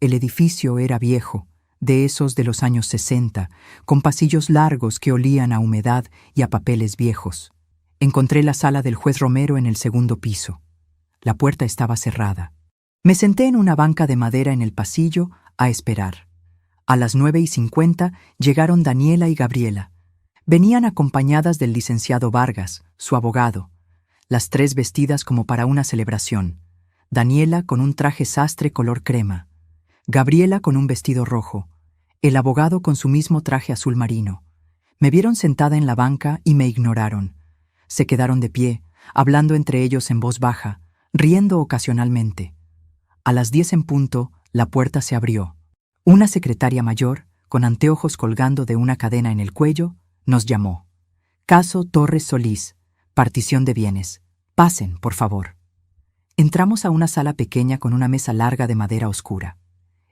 El edificio era viejo, de esos de los años 60, con pasillos largos que olían a humedad y a papeles viejos. Encontré la sala del juez Romero en el 2.º piso. La puerta estaba cerrada. Me senté en una banca de madera en el pasillo a esperar. A las 9:50 llegaron Daniela y Gabriela. Venían acompañadas del licenciado Vargas, su abogado, las tres vestidas como para una celebración. Daniela con un traje sastre color crema, Gabriela con un vestido rojo, el abogado con su mismo traje azul marino. Me vieron sentada en la banca y me ignoraron. Se quedaron de pie, hablando entre ellos en voz baja, riendo ocasionalmente. A las 10 en punto, la puerta se abrió. Una secretaria mayor, con anteojos colgando de una cadena en el cuello, nos llamó. Caso Torres Solís, partición de bienes. Pasen, por favor. Entramos a una sala pequeña con una mesa larga de madera oscura.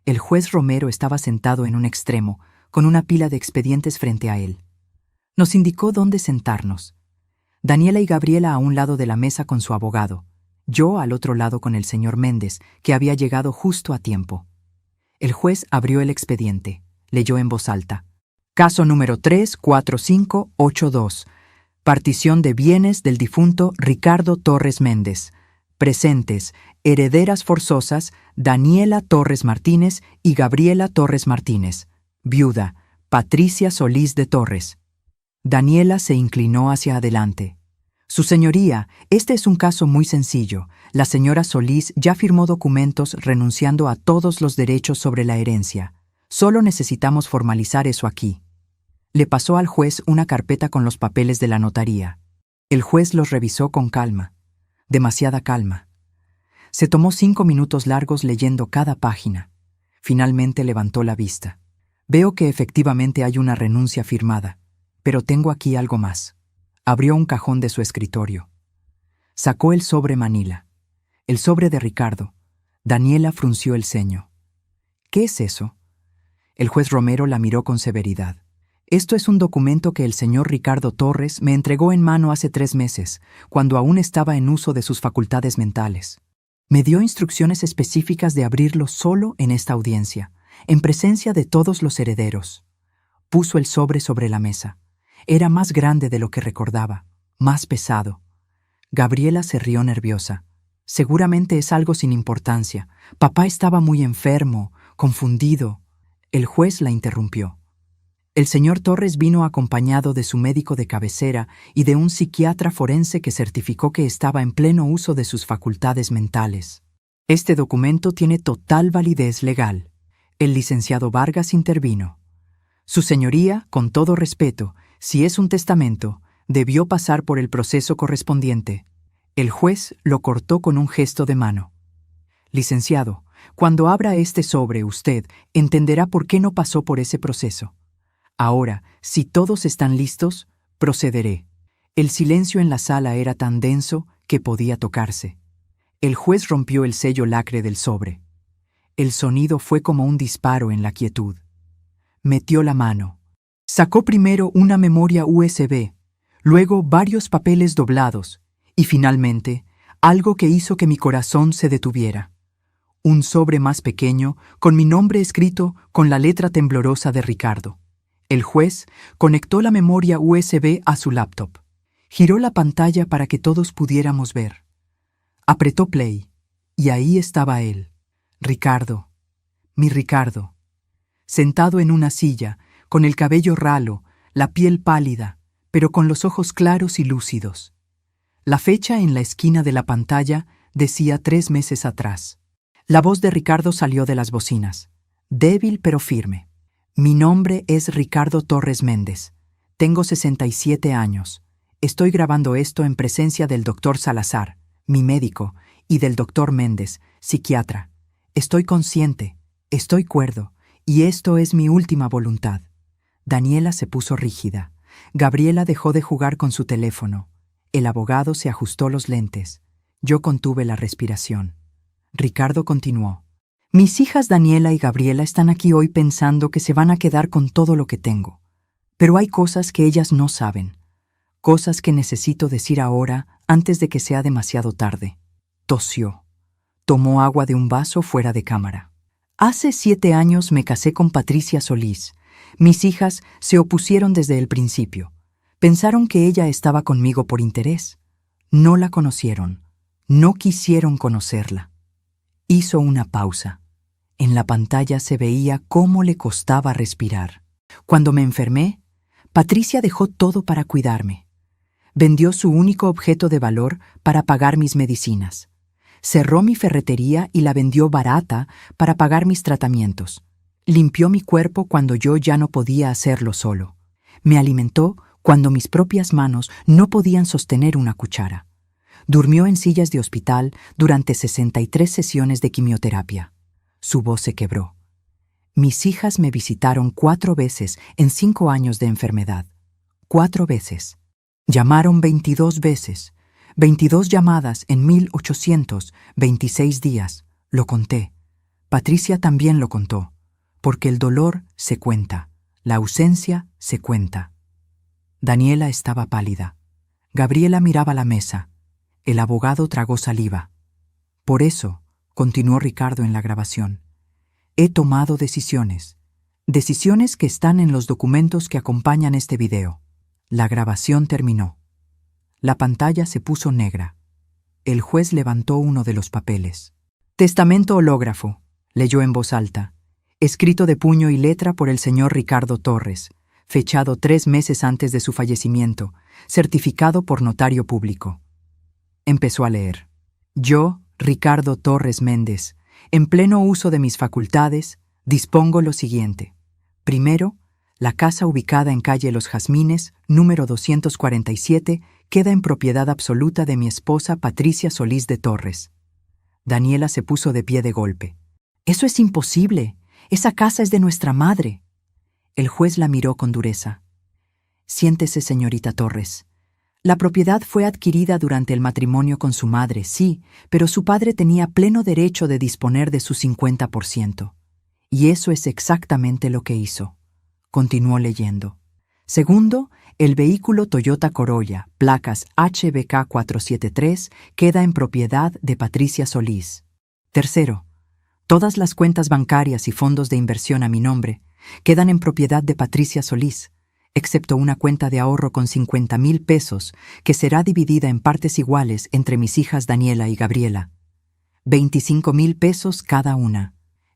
El juez Romero estaba sentado en un extremo, con una pila de expedientes frente a él. Nos indicó dónde sentarnos. Daniela y Gabriela a un lado de la mesa con su abogado, yo al otro lado con el señor Méndez, que había llegado justo a tiempo. El juez abrió el expediente, leyó en voz alta. Caso número 34582. Partición de bienes del difunto Ricardo Torres Méndez. Presentes, herederas forzosas, Daniela Torres Martínez y Gabriela Torres Martínez. Viuda, Patricia Solís de Torres. Daniela se inclinó hacia adelante. Su señoría, este es un caso muy sencillo. La señora Solís ya firmó documentos renunciando a todos los derechos sobre la herencia. Solo necesitamos formalizar eso aquí. Le pasó al juez una carpeta con los papeles de la notaría. El juez los revisó con calma, demasiada calma. Se tomó 5 minutos largos leyendo cada página. Finalmente levantó la vista. Veo que efectivamente hay una renuncia firmada, pero tengo aquí algo más. Abrió un cajón de su escritorio. Sacó el sobre manila. El sobre de Ricardo. Daniela frunció el ceño. ¿Qué es eso? El juez Romero la miró con severidad. Esto es un documento que el señor Ricardo Torres me entregó en mano hace 3 meses, cuando aún estaba en uso de sus facultades mentales. Me dio instrucciones específicas de abrirlo solo en esta audiencia, en presencia de todos los herederos. Puso el sobre la mesa. Era más grande de lo que recordaba, más pesado. Gabriela se rió nerviosa. Seguramente es algo sin importancia. Papá estaba muy enfermo, confundido. El juez la interrumpió. El señor Torres vino acompañado de su médico de cabecera y de un psiquiatra forense que certificó que estaba en pleno uso de sus facultades mentales. Este documento tiene total validez legal. El licenciado Vargas intervino. Su señoría, con todo respeto, si es un testamento, debió pasar por el proceso correspondiente. El juez lo cortó con un gesto de mano. Licenciado, cuando abra este sobre usted entenderá por qué no pasó por ese proceso. Ahora, si todos están listos, procederé. El silencio en la sala era tan denso que podía tocarse. El juez rompió el sello lacre del sobre. El sonido fue como un disparo en la quietud. Metió la mano. Sacó primero una memoria USB, luego varios papeles doblados y finalmente algo que hizo que mi corazón se detuviera. Un sobre más pequeño con mi nombre escrito con la letra temblorosa de Ricardo. El juez conectó la memoria USB a su laptop. Giró la pantalla para que todos pudiéramos ver. Apretó play y ahí estaba él, Ricardo, mi Ricardo, sentado en una silla, con el cabello ralo, la piel pálida, pero con los ojos claros y lúcidos. La fecha en la esquina de la pantalla decía 3 meses atrás. La voz de Ricardo salió de las bocinas, débil pero firme. Mi nombre es Ricardo Torres Méndez. Tengo 67 años. Estoy grabando esto en presencia del doctor Salazar, mi médico, y del doctor Méndez, psiquiatra. Estoy consciente, estoy cuerdo, y esto es mi última voluntad. Daniela se puso rígida. Gabriela dejó de jugar con su teléfono. El abogado se ajustó los lentes. Yo contuve la respiración. Ricardo continuó. Mis hijas Daniela y Gabriela están aquí hoy pensando que se van a quedar con todo lo que tengo. Pero hay cosas que ellas no saben. Cosas que necesito decir ahora antes de que sea demasiado tarde. Tosió. Tomó agua de un vaso fuera de cámara. Hace 7 años me casé con Patricia Solís. Mis hijas se opusieron desde el principio. Pensaron que ella estaba conmigo por interés. No la conocieron. No quisieron conocerla. Hizo una pausa. En la pantalla se veía cómo le costaba respirar. Cuando me enfermé, Patricia dejó todo para cuidarme. Vendió su único objeto de valor para pagar mis medicinas. Cerró mi ferretería y la vendió barata para pagar mis tratamientos. Limpió mi cuerpo cuando yo ya no podía hacerlo solo. Me alimentó cuando mis propias manos no podían sostener una cuchara. Durmió en sillas de hospital durante 63 sesiones de quimioterapia. Su voz se quebró. Mis hijas me visitaron 4 veces en 5 años de enfermedad. 4 veces. Llamaron 22 veces. 22 llamadas en 1826 días. Lo conté. Patricia también lo contó. Porque el dolor se cuenta. La ausencia se cuenta. Daniela estaba pálida. Gabriela miraba la mesa. El abogado tragó saliva. Por eso, continuó Ricardo en la grabación, he tomado decisiones. Decisiones que están en los documentos que acompañan este video. La grabación terminó. La pantalla se puso negra. El juez levantó uno de los papeles. Testamento hológrafo, leyó en voz alta, escrito de puño y letra por el señor Ricardo Torres, fechado 3 meses antes de su fallecimiento, certificado por notario público. Empezó a leer. Yo, Ricardo Torres Méndez, en pleno uso de mis facultades, dispongo lo siguiente. Primero, la casa ubicada en calle Los Jazmines, número 247, queda en propiedad absoluta de mi esposa Patricia Solís de Torres. Daniela se puso de pie de golpe. «Eso es imposible. Esa casa es de nuestra madre». El juez la miró con dureza. «Siéntese, señorita Torres. La propiedad fue adquirida durante el matrimonio con su madre, sí, pero su padre tenía pleno derecho de disponer de su 50%. Y eso es exactamente lo que hizo». Continuó leyendo. Segundo, el vehículo Toyota Corolla, placas HBK 473, queda en propiedad de Patricia Solís. Tercero, todas las cuentas bancarias y fondos de inversión a mi nombre quedan en propiedad de Patricia Solís, excepto una cuenta de ahorro con 50,000 pesos que será dividida en partes iguales entre mis hijas Daniela y Gabriela. 25,000 pesos cada una.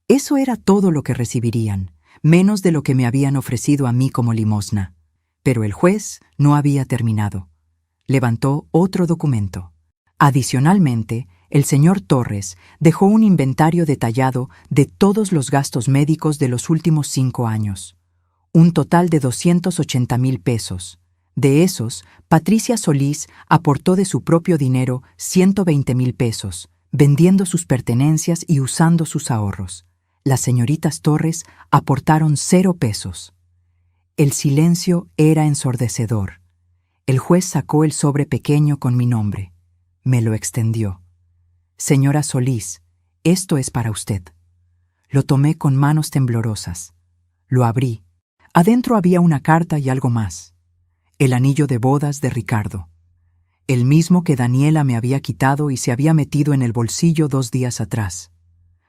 Eso era todo lo que recibirían, menos de lo que me habían ofrecido a mí como limosna. Pero el juez no había terminado. Levantó otro documento. Adicionalmente, el señor Torres dejó un inventario detallado de todos los gastos médicos de los últimos 5 años. Un total de 280,000 pesos. De esos, Patricia Solís aportó de su propio dinero 120,000 pesos, vendiendo sus pertenencias y usando sus ahorros. Las señoritas Torres aportaron 0 pesos. El silencio era ensordecedor. El juez sacó el sobre pequeño con mi nombre. Me lo extendió. «Señora Solís, esto es para usted». Lo tomé con manos temblorosas. Lo abrí. Adentro había una carta y algo más. El anillo de bodas de Ricardo. El mismo que Daniela me había quitado y se había metido en el bolsillo 2 días atrás.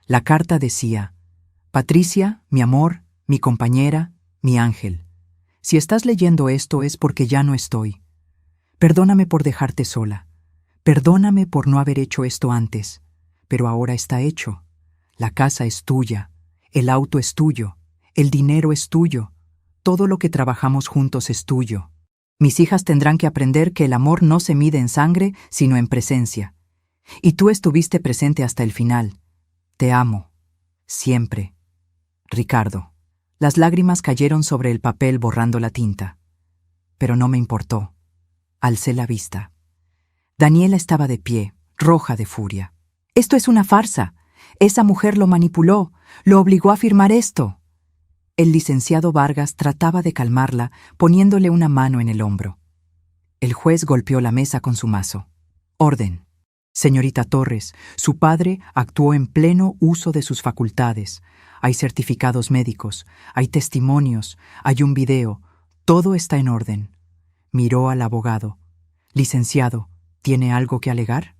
La carta decía: «Patricia, mi amor, mi compañera, mi ángel. Si estás leyendo esto es porque ya no estoy. Perdóname por dejarte sola. Perdóname por no haber hecho esto antes. Pero ahora está hecho. La casa es tuya. El auto es tuyo. El dinero es tuyo. Todo lo que trabajamos juntos es tuyo. Mis hijas tendrán que aprender que el amor no se mide en sangre, sino en presencia. Y tú estuviste presente hasta el final. Te amo. Siempre. Ricardo». Las lágrimas cayeron sobre el papel borrando la tinta. Pero no me importó. Alcé la vista. Daniela estaba de pie, roja de furia. «Esto es una farsa. Esa mujer lo manipuló, lo obligó a firmar esto». El licenciado Vargas trataba de calmarla, poniéndole una mano en el hombro. El juez golpeó la mesa con su mazo. «Orden. Señorita Torres, su padre actuó en pleno uso de sus facultades. Hay certificados médicos, hay testimonios, hay un video. Todo está en orden». Miró al abogado. «Licenciado, ¿tiene algo que alegar?».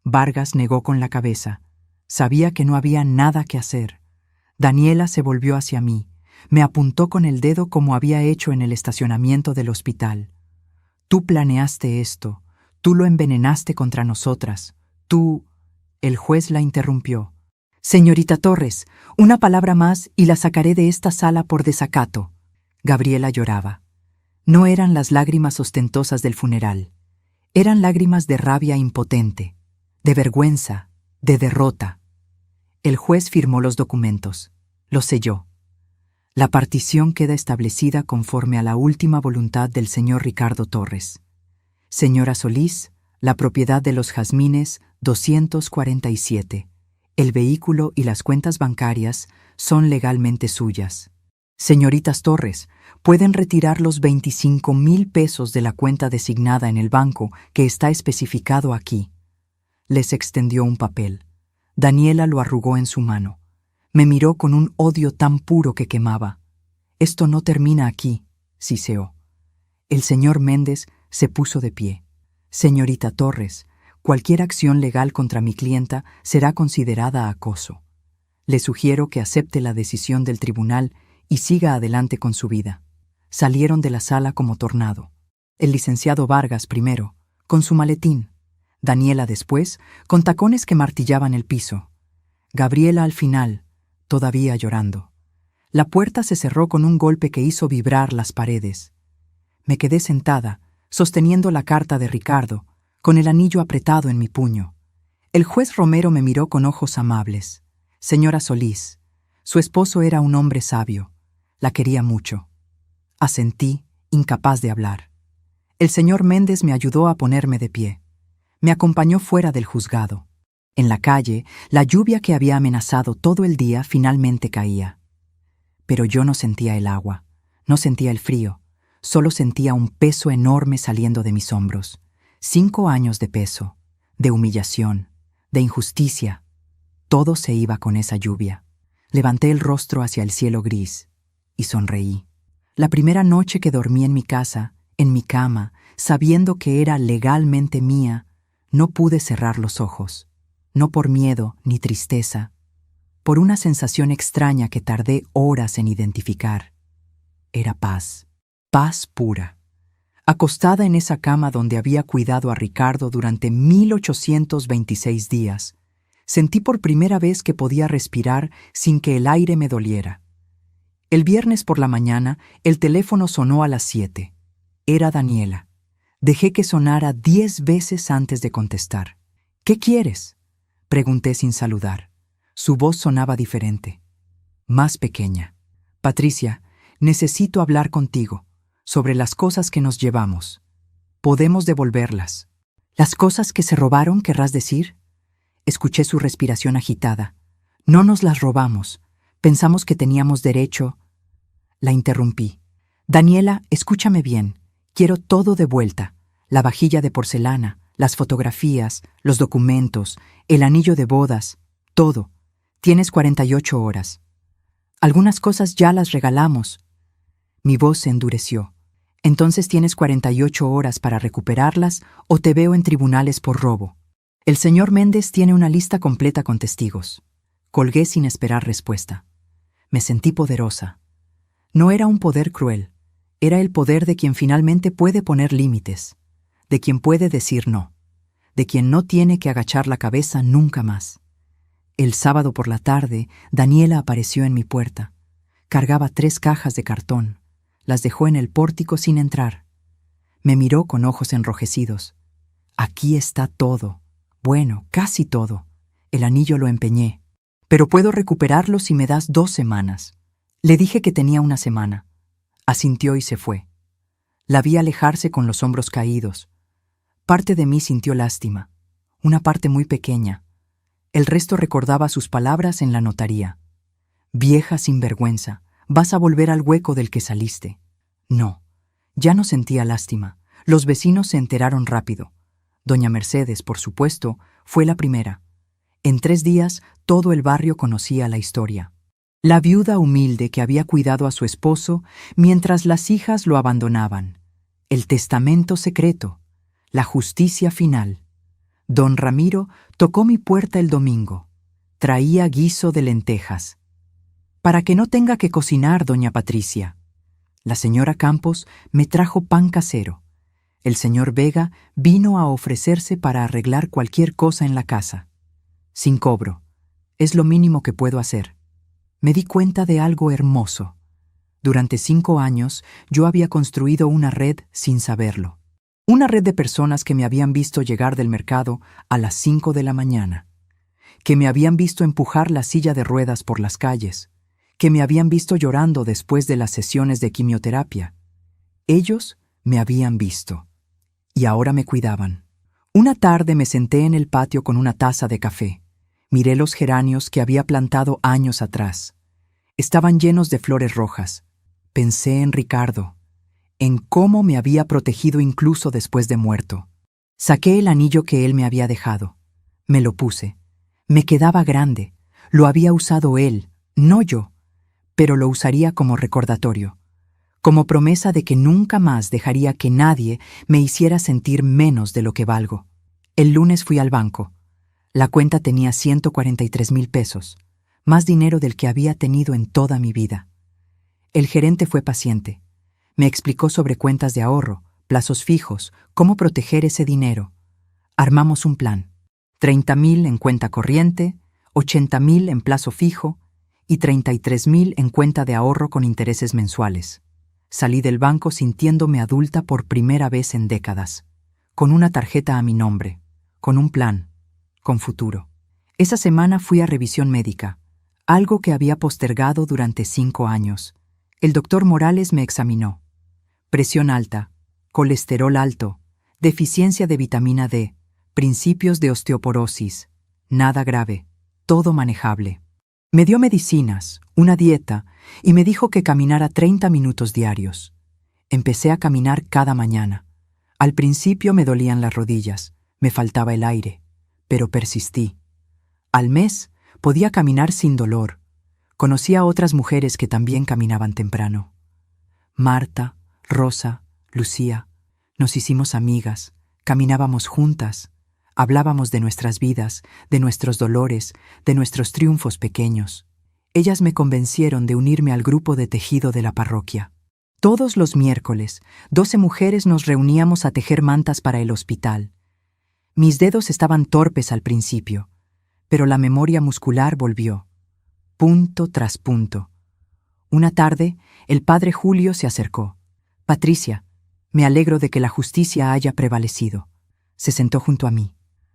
Vargas negó con la cabeza. Sabía que no había nada que hacer. Daniela se volvió hacia mí. Me apuntó con el dedo como había hecho en el estacionamiento del hospital. «Tú planeaste esto. Tú lo envenenaste contra nosotras. Tú...». El juez la interrumpió. «Señorita Torres, una palabra más y la sacaré de esta sala por desacato». Gabriela lloraba. No eran las lágrimas ostentosas del funeral. Eran lágrimas de rabia impotente, de vergüenza, de derrota. El juez firmó los documentos. Los selló. La partición queda establecida conforme a la última voluntad del señor Ricardo Torres. Señora Solís, la propiedad de los Jazmines 247. El vehículo y las cuentas bancarias son legalmente suyas. Señoritas Torres, pueden retirar los 25,000 pesos de la cuenta designada en el banco que está especificado aquí. Les extendió un papel. Daniela lo arrugó en su mano. Me miró con un odio tan puro que quemaba. Esto no termina aquí, siseó. El señor Méndez se puso de pie. Señorita Torres, cualquier acción legal contra mi clienta será considerada acoso. Le sugiero que acepte la decisión del tribunal y siga adelante con su vida. Salieron de la sala como tornado. El licenciado Vargas primero, con su maletín. Daniela después, con tacones que martillaban el piso. Gabriela al final, todavía llorando. La puerta se cerró con un golpe que hizo vibrar las paredes. Me quedé sentada, sosteniendo la carta de Ricardo, con el anillo apretado en mi puño. El juez Romero me miró con ojos amables. Señora Solís, su esposo era un hombre sabio. La quería mucho. Asentí, incapaz de hablar. El señor Méndez me ayudó a ponerme de pie. Me acompañó fuera del juzgado. En la calle, la lluvia que había amenazado todo el día finalmente caía. Pero yo no sentía el agua, no sentía el frío, solo sentía un peso enorme saliendo de mis hombros. 5 años de peso, de humillación, de injusticia. Todo se iba con esa lluvia. Levanté el rostro hacia el cielo gris y sonreí. La primera noche que dormí en mi casa, en mi cama, sabiendo que era legalmente mía, no pude cerrar los ojos. No por miedo ni tristeza, por una sensación extraña que tardé horas en identificar. Era paz, paz pura. Acostada en esa cama donde había cuidado a Ricardo durante 1826 días, sentí por primera vez que podía respirar sin que el aire me doliera. El viernes por la mañana, el teléfono sonó a las 7. Era Daniela. Dejé que sonara 10 veces antes de contestar. ¿Qué quieres?, pregunté sin saludar. Su voz sonaba diferente, más pequeña. Patricia, necesito hablar contigo sobre las cosas que nos llevamos. Podemos devolverlas. ¿Las cosas que se robaron, querrás decir? Escuché su respiración agitada. No nos las robamos. Pensamos que teníamos derecho. La interrumpí. Daniela, escúchame bien. Quiero todo de vuelta. La vajilla de porcelana, las fotografías, los documentos, el anillo de bodas, todo. Tienes 48 horas. Algunas cosas ya las regalamos. Mi voz se endureció. Entonces tienes 48 horas para recuperarlas o te veo en tribunales por robo. El señor Méndez tiene una lista completa con testigos. Colgué sin esperar respuesta. Me sentí poderosa. No era un poder cruel. Era el poder de quien finalmente puede poner límites, de quien puede decir no, de quien no tiene que agachar la cabeza nunca más. El sábado por la tarde, Daniela apareció en mi puerta. Cargaba 3 cajas de cartón. Las dejó en el pórtico sin entrar. Me miró con ojos enrojecidos. Aquí está todo. Bueno, casi todo. El anillo lo empeñé. Pero puedo recuperarlo si me das 2 semanas. Le dije que tenía 1 semana. Asintió y se fue. La vi alejarse con los hombros caídos. Parte de mí sintió lástima. Una parte muy pequeña. El resto recordaba sus palabras en la notaría. Vieja sinvergüenza, vas a volver al hueco del que saliste. No, ya no sentía lástima. Los vecinos se enteraron rápido. Doña Mercedes, por supuesto, fue la primera. En 3 días, todo el barrio conocía la historia. La viuda humilde que había cuidado a su esposo mientras las hijas lo abandonaban. El testamento secreto. La justicia final. Don Ramiro tocó mi puerta el domingo. Traía guiso de lentejas. Para que no tenga que cocinar, doña Patricia. La señora Campos me trajo pan casero. El señor Vega vino a ofrecerse para arreglar cualquier cosa en la casa. Sin cobro. Es lo mínimo que puedo hacer. Me di cuenta de algo hermoso. Durante 5 años yo había construido una red sin saberlo. Una red de personas que me habían visto llegar del mercado a las 5 de la mañana, que me habían visto empujar la silla de ruedas por las calles, que me habían visto llorando después de las sesiones de quimioterapia. Ellos me habían visto, y ahora me cuidaban. Una tarde me senté en el patio con una taza de café. Miré los geranios que había plantado años atrás. Estaban llenos de flores rojas. Pensé en Ricardo, en cómo me había protegido incluso después de muerto. Saqué el anillo que él me había dejado. Me lo puse. Me quedaba grande. Lo había usado él, no yo, pero lo usaría como recordatorio, como promesa de que nunca más dejaría que nadie me hiciera sentir menos de lo que valgo. El lunes fui al banco. La cuenta tenía 143,000 pesos, más dinero del que había tenido en toda mi vida. El gerente fue paciente. Me explicó sobre cuentas de ahorro, plazos fijos, cómo proteger ese dinero. Armamos un plan. 30,000 en cuenta corriente, 80,000 en plazo fijo y 33,000 en cuenta de ahorro con intereses mensuales. Salí del banco sintiéndome adulta por primera vez en décadas, con una tarjeta a mi nombre, con un plan, con futuro. Esa semana fui a revisión médica, algo que había postergado durante 5 años. El doctor Morales me examinó. Presión alta, colesterol alto, deficiencia de vitamina D, principios de osteoporosis. Nada grave, todo manejable. Me dio medicinas, una dieta, y me dijo que caminara 30 minutos diarios. Empecé a caminar cada mañana. Al principio me dolían las rodillas, me faltaba el aire, pero persistí. Al mes podía caminar sin dolor. Conocí a otras mujeres que también caminaban temprano. Marta, Rosa, Lucía. Nos hicimos amigas, caminábamos juntas, hablábamos de nuestras vidas, de nuestros dolores, de nuestros triunfos pequeños. Ellas me convencieron de unirme al grupo de tejido de la parroquia. Todos los miércoles, 12 mujeres nos reuníamos a tejer mantas para el hospital. Mis dedos estaban torpes al principio, pero la memoria muscular volvió, punto tras punto. Una tarde, el padre Julio se acercó. «Patricia, me alegro de que la justicia haya prevalecido». Se sentó junto a mí.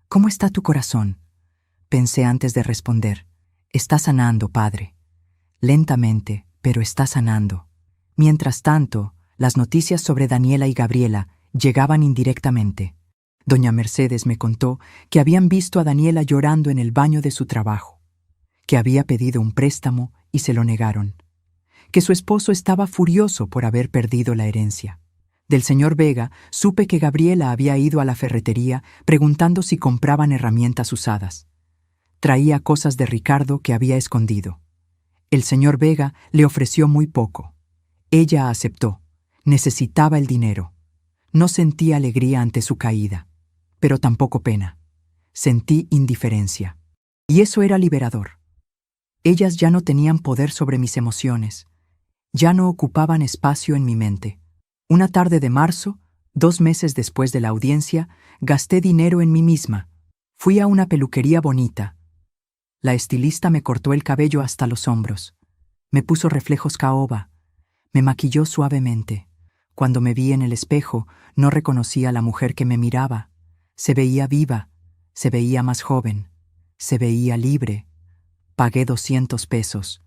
«¿Cómo está tu corazón?». Pensé antes de responder. «Está sanando, padre. Lentamente, pero está sanando». Mientras tanto, las noticias sobre Daniela y Gabriela llegaban indirectamente. Doña Mercedes me contó que habían visto a Daniela llorando en el baño de su trabajo, que había pedido un préstamo y se lo negaron, que su esposo estaba furioso por haber perdido la herencia. Del señor Vega supe que Gabriela había ido a la ferretería preguntando si compraban herramientas usadas. Traía cosas de Ricardo que había escondido. El señor Vega le ofreció muy poco. Ella aceptó. Necesitaba el dinero. No sentí alegría ante su caída, pero tampoco pena. Sentí indiferencia. Y eso era liberador. Ellas ya no tenían poder sobre mis emociones. Ya no ocupaban espacio en mi mente. Una tarde de marzo, 2 meses después de la audiencia, gasté dinero en mí misma. Fui a una peluquería bonita. La estilista me cortó el cabello hasta los hombros. Me puso reflejos caoba. Me maquilló suavemente. Cuando me vi en el espejo, no reconocí a la mujer que me miraba. Se veía viva, se veía más joven, se veía libre. Pagué 200 pesos.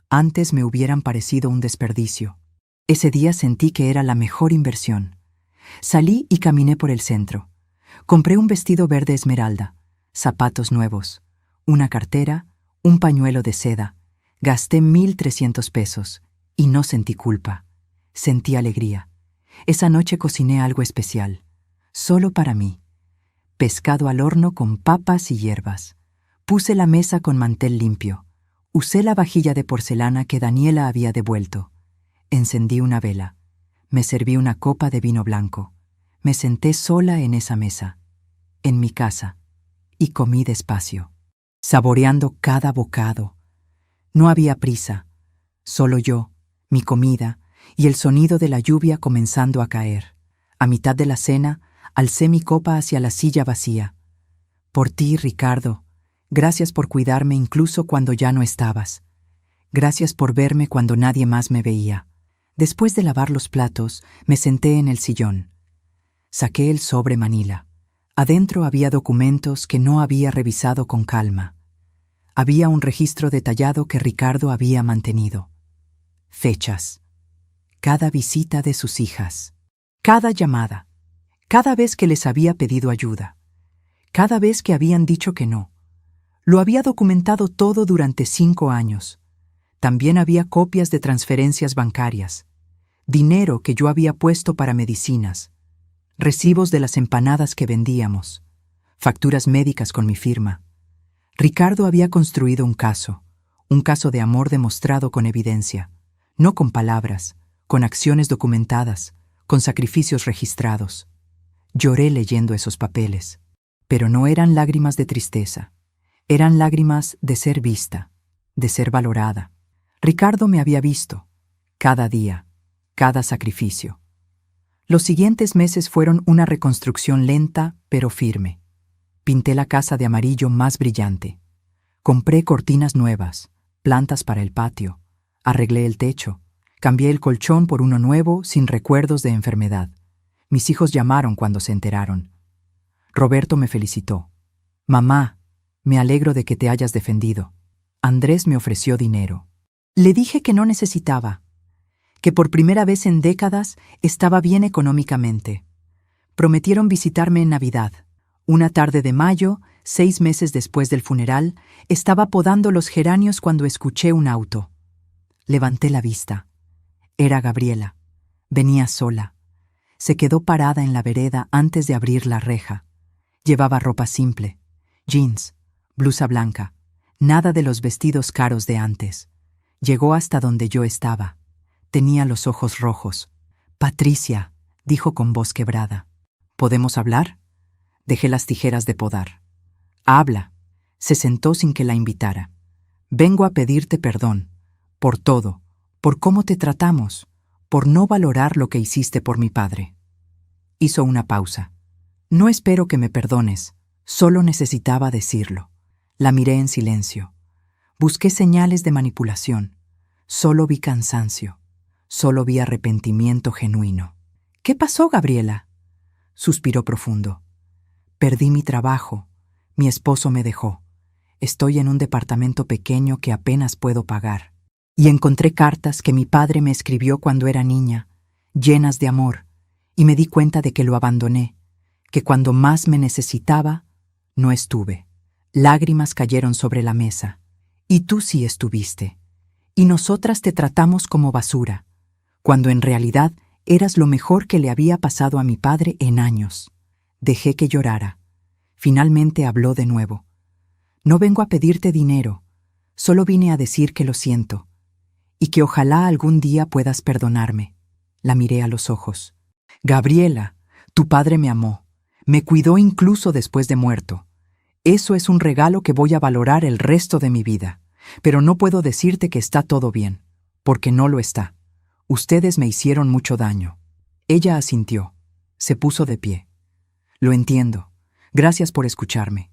Antes me hubieran parecido un desperdicio. Ese día sentí que era la mejor inversión. Salí y caminé por el centro. Compré un vestido verde esmeralda, zapatos nuevos, una cartera, un pañuelo de seda. Gasté 1,300 pesos y no sentí culpa. Sentí alegría. Esa noche cociné algo especial, solo para mí. Pescado al horno con papas y hierbas. Puse la mesa con mantel limpio. Usé la vajilla de porcelana que Daniela había devuelto. Encendí una vela. Me serví una copa de vino blanco. Me senté sola en esa mesa, en mi casa, y comí despacio, saboreando cada bocado. No había prisa, solo yo, mi comida y el sonido de la lluvia comenzando a caer. A mitad de la cena, alcé mi copa hacia la silla vacía. Por ti, Ricardo. Gracias por cuidarme incluso cuando ya no estabas. Gracias por verme cuando nadie más me veía. Después de lavar los platos, me senté en el sillón. Saqué el sobre manila. Adentro había documentos que no había revisado con calma. Había un registro detallado que Ricardo había mantenido. Fechas. Cada visita de sus hijas. Cada llamada. Cada vez que les había pedido ayuda. Cada vez que habían dicho que no. Lo había documentado todo durante 5 años. También había copias de transferencias bancarias. Dinero que yo había puesto para medicinas. Recibos de las empanadas que vendíamos. Facturas médicas con mi firma. Ricardo había construido un caso de amor demostrado con evidencia, no con palabras, con acciones documentadas, con sacrificios registrados. Lloré leyendo esos papeles, pero no eran lágrimas de tristeza, eran lágrimas de ser vista, de ser valorada. Ricardo me había visto, cada día, cada sacrificio. Los siguientes meses fueron una reconstrucción lenta pero firme. Pinté la casa de amarillo más brillante. Compré cortinas nuevas, plantas para el patio. Arreglé el techo. Cambié el colchón por uno nuevo sin recuerdos de enfermedad. Mis hijos llamaron cuando se enteraron. Roberto me felicitó. Mamá, me alegro de que te hayas defendido. Andrés me ofreció dinero. Le dije que no necesitaba, que por primera vez en décadas estaba bien económicamente. Prometieron visitarme en Navidad. Una tarde de mayo, 6 meses después del funeral, estaba podando los geranios cuando escuché un auto. Levanté la vista. Era Gabriela. Venía sola. Se quedó parada en la vereda antes de abrir la reja. Llevaba ropa simple, jeans, blusa blanca, nada de los vestidos caros de antes. Llegó hasta donde yo estaba. Tenía los ojos rojos. Patricia, dijo con voz quebrada. ¿Podemos hablar? Dejé las tijeras de podar. Habla. Se sentó sin que la invitara. Vengo a pedirte perdón. Por todo. Por cómo te tratamos. Por no valorar lo que hiciste por mi padre. Hizo una pausa. No espero que me perdones. Solo necesitaba decirlo. La miré en silencio. Busqué señales de manipulación. Solo vi cansancio. Solo vi arrepentimiento genuino. ¿Qué pasó, Gabriela? Suspiró profundo. Perdí mi trabajo. Mi esposo me dejó. Estoy en un departamento pequeño que apenas puedo pagar. Y encontré cartas que mi padre me escribió cuando era niña, llenas de amor, y me di cuenta de que lo abandoné, que cuando más me necesitaba, no estuve. Lágrimas cayeron sobre la mesa. Y tú sí estuviste. Y nosotras te tratamos como basura, cuando en realidad eras lo mejor que le había pasado a mi padre en años. Dejé que llorara. Finalmente habló de nuevo. No vengo a pedirte dinero, solo vine a decir que lo siento, y que ojalá algún día puedas perdonarme. La miré a los ojos. Gabriela, tu padre me amó, me cuidó incluso después de muerto. Eso es un regalo que voy a valorar el resto de mi vida, pero no puedo decirte que está todo bien, porque no lo está. Ustedes me hicieron mucho daño. Ella asintió. Se puso de pie. Lo entiendo. Gracias por escucharme.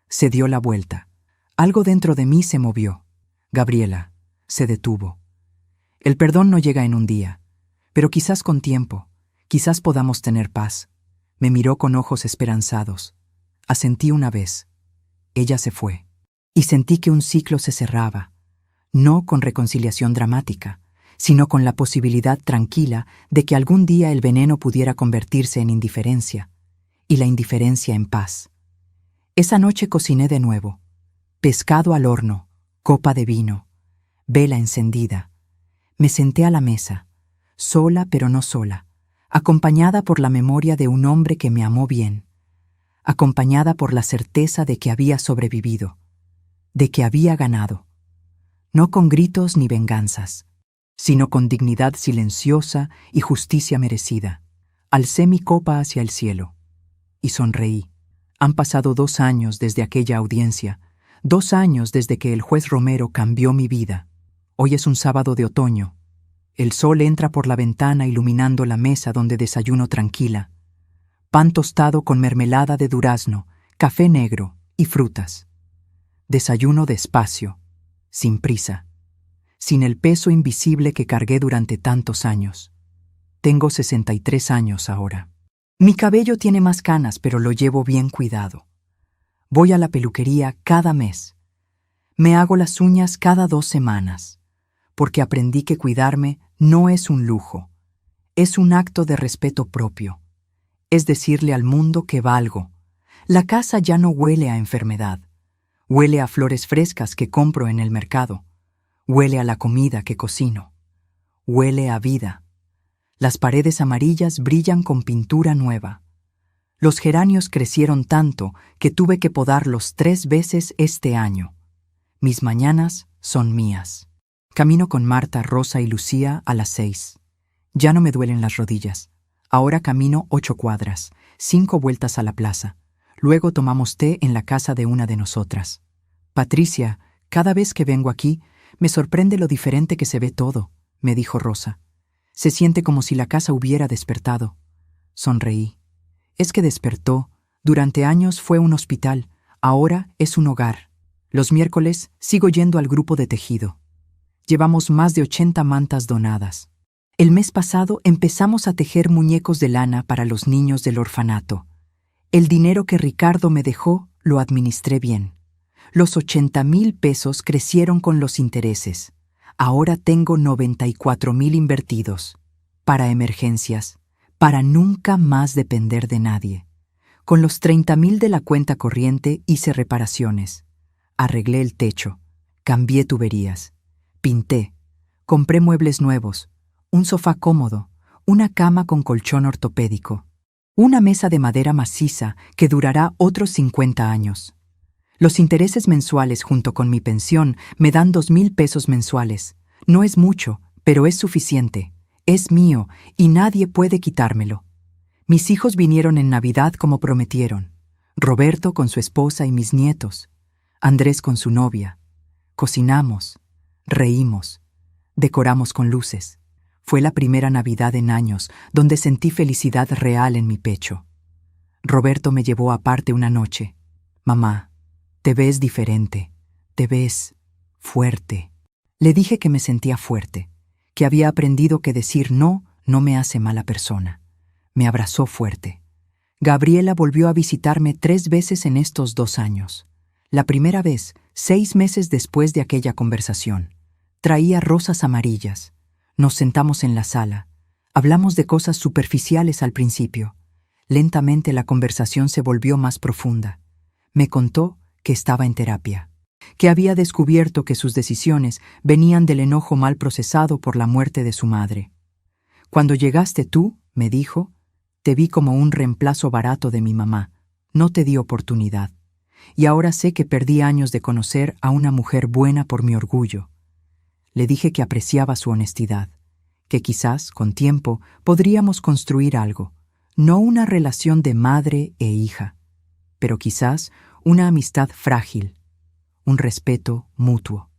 Se dio la vuelta. Algo dentro de mí se movió. Gabriela se detuvo. El perdón no llega en un día, pero quizás con tiempo, quizás podamos tener paz. Me miró con ojos esperanzados. Asentí una vez. Ella se fue. Y sentí que un ciclo se cerraba, no con reconciliación dramática, sino con la posibilidad tranquila de que algún día el veneno pudiera convertirse en indiferencia, y la indiferencia en paz. Esa noche cociné de nuevo. Pescado al horno, copa de vino, vela encendida. Me senté a la mesa, sola pero no sola, acompañada por la memoria de un hombre que me amó bien, acompañada por la certeza de que había sobrevivido, de que había ganado, no con gritos ni venganzas, sino con dignidad silenciosa y justicia merecida. Alcé mi copa hacia el cielo y sonreí. Han pasado 2 años desde aquella audiencia, 2 años desde que el juez Romero cambió mi vida. Hoy es un sábado de otoño. El sol entra por la ventana iluminando la mesa donde desayuno tranquila. Pan tostado con mermelada de durazno, café negro y frutas. Desayuno despacio, sin prisa. sin el peso invisible que cargué durante tantos años. Tengo 63 años ahora. Mi cabello tiene más canas, pero lo llevo bien cuidado. Voy a la peluquería cada mes. Me hago las uñas cada 2 semanas, porque aprendí que cuidarme no es un lujo, es un acto de respeto propio. Es decirle al mundo que valgo. La casa ya no huele a enfermedad. Huele a flores frescas que compro en el mercado. Huele a la comida que cocino. Huele a vida. Las paredes amarillas brillan con pintura nueva. Los geranios crecieron tanto que tuve que podarlos 3 veces este año. Mis mañanas son mías. Camino con Marta, Rosa y Lucía a las 6. Ya no me duelen las rodillas. Ahora camino 8 cuadras, 5 vueltas a la plaza. Luego tomamos té en la casa de una de nosotras. Patricia, cada vez que vengo aquí, me sorprende lo diferente que se ve todo, me dijo Rosa. Se siente como si la casa hubiera despertado. Sonreí. Es que despertó. Durante años fue un hospital. Ahora es un hogar. Los miércoles sigo yendo al grupo de tejido. Llevamos más de 80 mantas donadas. El mes pasado empezamos a tejer muñecos de lana para los niños del orfanato. El dinero que Ricardo me dejó lo administré bien. Los 80,000 pesos crecieron con los intereses. Ahora tengo 94,000 invertidos. Para emergencias, para nunca más depender de nadie. Con los 30,000 de la cuenta corriente hice reparaciones. Arreglé el techo, cambié tuberías, pinté, compré muebles nuevos, un sofá cómodo, una cama con colchón ortopédico, una mesa de madera maciza que durará otros 50 años. Los intereses mensuales junto con mi pensión me dan 2,000 pesos mensuales. No es mucho, pero es suficiente. Es mío y nadie puede quitármelo. Mis hijos vinieron en Navidad como prometieron. Roberto con su esposa y mis nietos. Andrés con su novia. Cocinamos, reímos, decoramos con luces. Fue la primera Navidad en años donde sentí felicidad real en mi pecho. Roberto me llevó aparte una noche. Mamá, te ves diferente, te ves fuerte. Le dije que me sentía fuerte, que había aprendido que decir no me hace mala persona. Me abrazó fuerte. Gabriela volvió a visitarme 3 veces en estos 2 años. La primera vez, 6 meses después de aquella conversación. Traía rosas amarillas. Nos sentamos en la sala. Hablamos de cosas superficiales al principio. Lentamente la conversación se volvió más profunda. Me contó que estaba en terapia, que había descubierto que sus decisiones venían del enojo mal procesado por la muerte de su madre. Cuando llegaste tú, me dijo, te vi como un reemplazo barato de mi mamá. No te di oportunidad. Y ahora sé que perdí años de conocer a una mujer buena por mi orgullo. Le dije que apreciaba su honestidad, que quizás, con tiempo, podríamos construir algo, no una relación de madre e hija, pero quizás una amistad frágil, un respeto mutuo.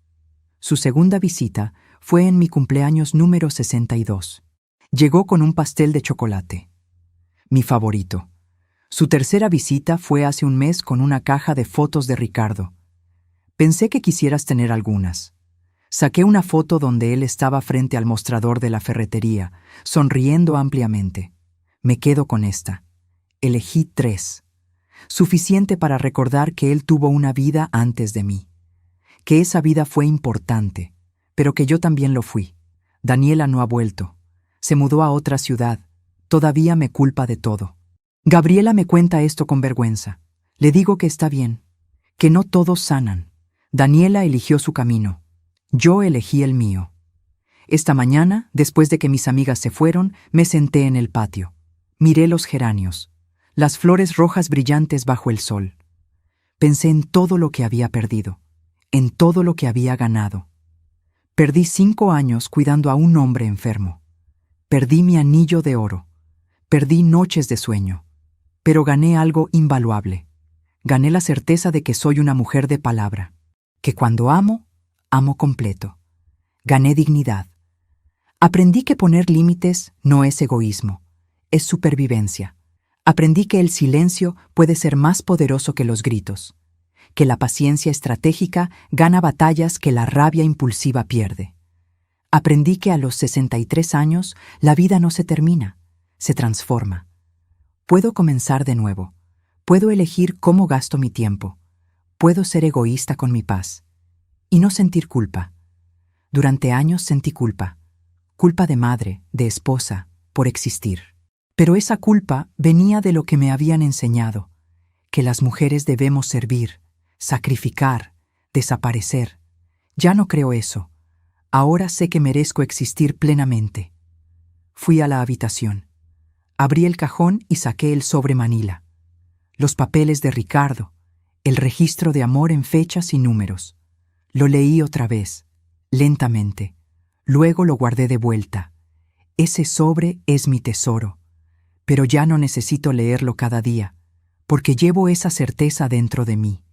Su segunda visita fue en mi cumpleaños número 62. Llegó con un pastel de chocolate, mi favorito. Su tercera visita fue hace un mes con una caja de fotos de Ricardo. Pensé que quisieras tener algunas. Saqué una foto donde él estaba frente al mostrador de la ferretería, sonriendo ampliamente. Me quedo con esta. Elegí 3. Suficiente para recordar que él tuvo una vida antes de mí. Que esa vida fue importante, pero que yo también lo fui. Daniela no ha vuelto. Se mudó a otra ciudad. Todavía me culpa de todo. Gabriela me cuenta esto con vergüenza. Le digo que está bien, que no todos sanan. Daniela eligió su camino. Yo elegí el mío. Esta mañana, después de que mis amigas se fueron, me senté en el patio. Miré los geranios, las flores rojas brillantes bajo el sol. Pensé en todo lo que había perdido, en todo lo que había ganado. Perdí 5 años cuidando a un hombre enfermo. Perdí mi anillo de oro. Perdí noches de sueño. Pero gané algo invaluable. Gané la certeza de que soy una mujer de palabra, que cuando amo, amo completo. Gané dignidad. Aprendí que poner límites no es egoísmo, es supervivencia. Aprendí que el silencio puede ser más poderoso que los gritos, que la paciencia estratégica gana batallas que la rabia impulsiva pierde. Aprendí que a los 63 años la vida no se termina, se transforma. Puedo comenzar de nuevo. Puedo elegir cómo gasto mi tiempo. Puedo ser egoísta con mi paz. Y no sentir culpa. Durante años sentí culpa. Culpa de madre, de esposa, por existir. Pero esa culpa venía de lo que me habían enseñado, que las mujeres debemos servir, sacrificar, desaparecer. Ya no creo eso. Ahora sé que merezco existir plenamente. Fui a la habitación. Abrí el cajón y saqué el sobre Manila. Los papeles de Ricardo, el registro de amor en fechas y números. Lo leí otra vez, lentamente. Luego lo guardé de vuelta. Ese sobre es mi tesoro. Pero ya no necesito leerlo cada día, porque llevo esa certeza dentro de mí.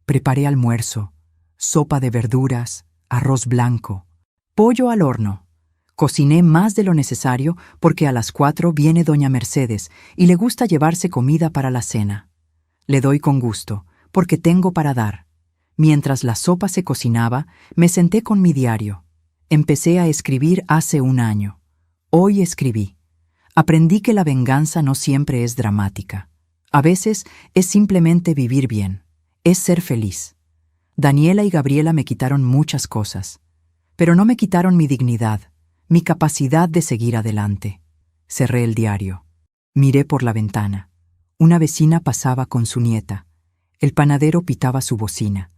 Preparé almuerzo, sopa de verduras, arroz blanco, pollo al horno. Cociné más de lo necesario porque a las 4 viene doña Mercedes y le gusta llevarse comida para la cena. Le doy con gusto, porque tengo para dar. Mientras la sopa se cocinaba, me senté con mi diario. Empecé a escribir hace un año. Hoy escribí. Aprendí que la venganza no siempre es dramática. A veces es simplemente vivir bien, es ser feliz. Daniela y Gabriela me quitaron muchas cosas, pero no me quitaron mi dignidad, mi capacidad de seguir adelante. Cerré el diario. Miré por la ventana. Una vecina pasaba con su nieta. El panadero pitaba su bocina.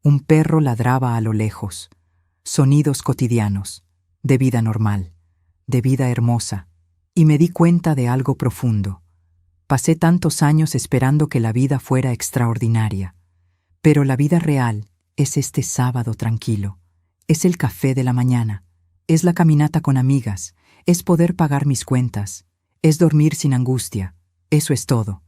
Un perro ladraba a lo lejos. Sonidos cotidianos, de vida normal, de vida hermosa. Y me di cuenta de algo profundo. Pasé tantos años esperando que la vida fuera extraordinaria. Pero la vida real es este sábado tranquilo. Es el café de la mañana. Es la caminata con amigas. Es poder pagar mis cuentas. Es dormir sin angustia. Eso es todo.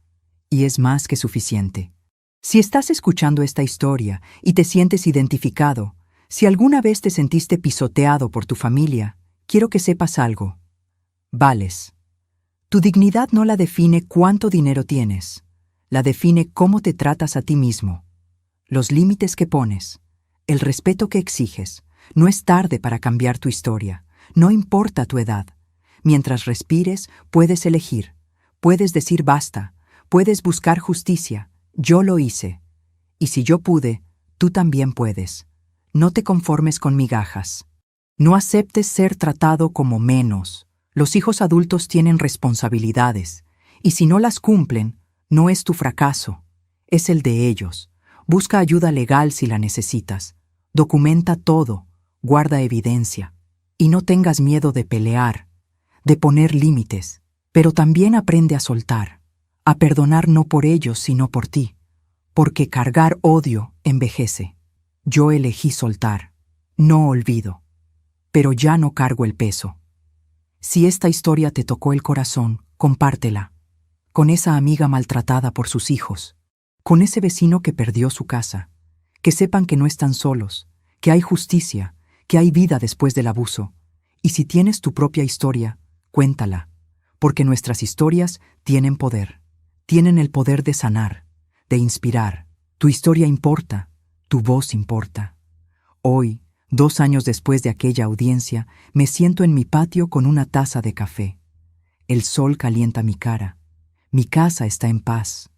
Y es más que suficiente. Si estás escuchando esta historia y te sientes identificado, si alguna vez te sentiste pisoteado por tu familia, quiero que sepas algo. Vales. Tu dignidad no la define cuánto dinero tienes, la define cómo te tratas a ti mismo. Los límites que pones, el respeto que exiges. No es tarde para cambiar tu historia, no importa tu edad. Mientras respires, puedes elegir, puedes decir basta, puedes buscar justicia. Yo lo hice. Y si yo pude, tú también puedes. No te conformes con migajas. No aceptes ser tratado como menos. Los hijos adultos tienen responsabilidades, y si no las cumplen, no es tu fracaso, es el de ellos. Busca ayuda legal si la necesitas. Documenta todo, guarda evidencia. Y no tengas miedo de pelear, de poner límites, pero también aprende a soltar, a perdonar no por ellos sino por ti, porque cargar odio envejece. Yo elegí soltar, no olvido, pero ya no cargo el peso. Si esta historia te tocó el corazón, compártela. Con esa amiga maltratada por sus hijos, con ese vecino que perdió su casa. Que sepan que no están solos, que hay justicia, que hay vida después del abuso. Y si tienes tu propia historia, cuéntala, porque nuestras historias tienen poder. Tienen el poder de sanar, de inspirar. Tu historia importa, tu voz importa. Hoy, 2 años después de aquella audiencia, me siento en mi patio con una taza de café. El sol calienta mi cara. Mi casa está en paz.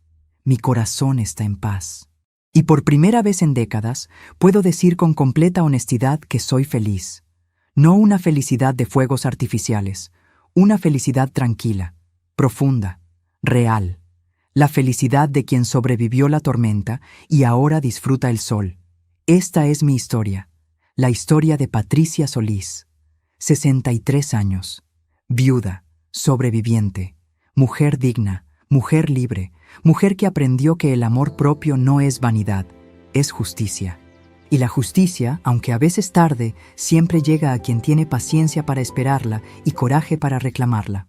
Mi corazón está en paz. Y por primera vez en décadas, puedo decir con completa honestidad que soy feliz. No una felicidad de fuegos artificiales, una felicidad tranquila, profunda, real. La felicidad de quien sobrevivió la tormenta y ahora disfruta el sol. Esta es mi historia. La historia de Patricia Solís, 63 años, viuda, sobreviviente, mujer digna, mujer libre, mujer que aprendió que el amor propio no es vanidad, es justicia. Y la justicia, aunque a veces tarde, siempre llega a quien tiene paciencia para esperarla y coraje para reclamarla.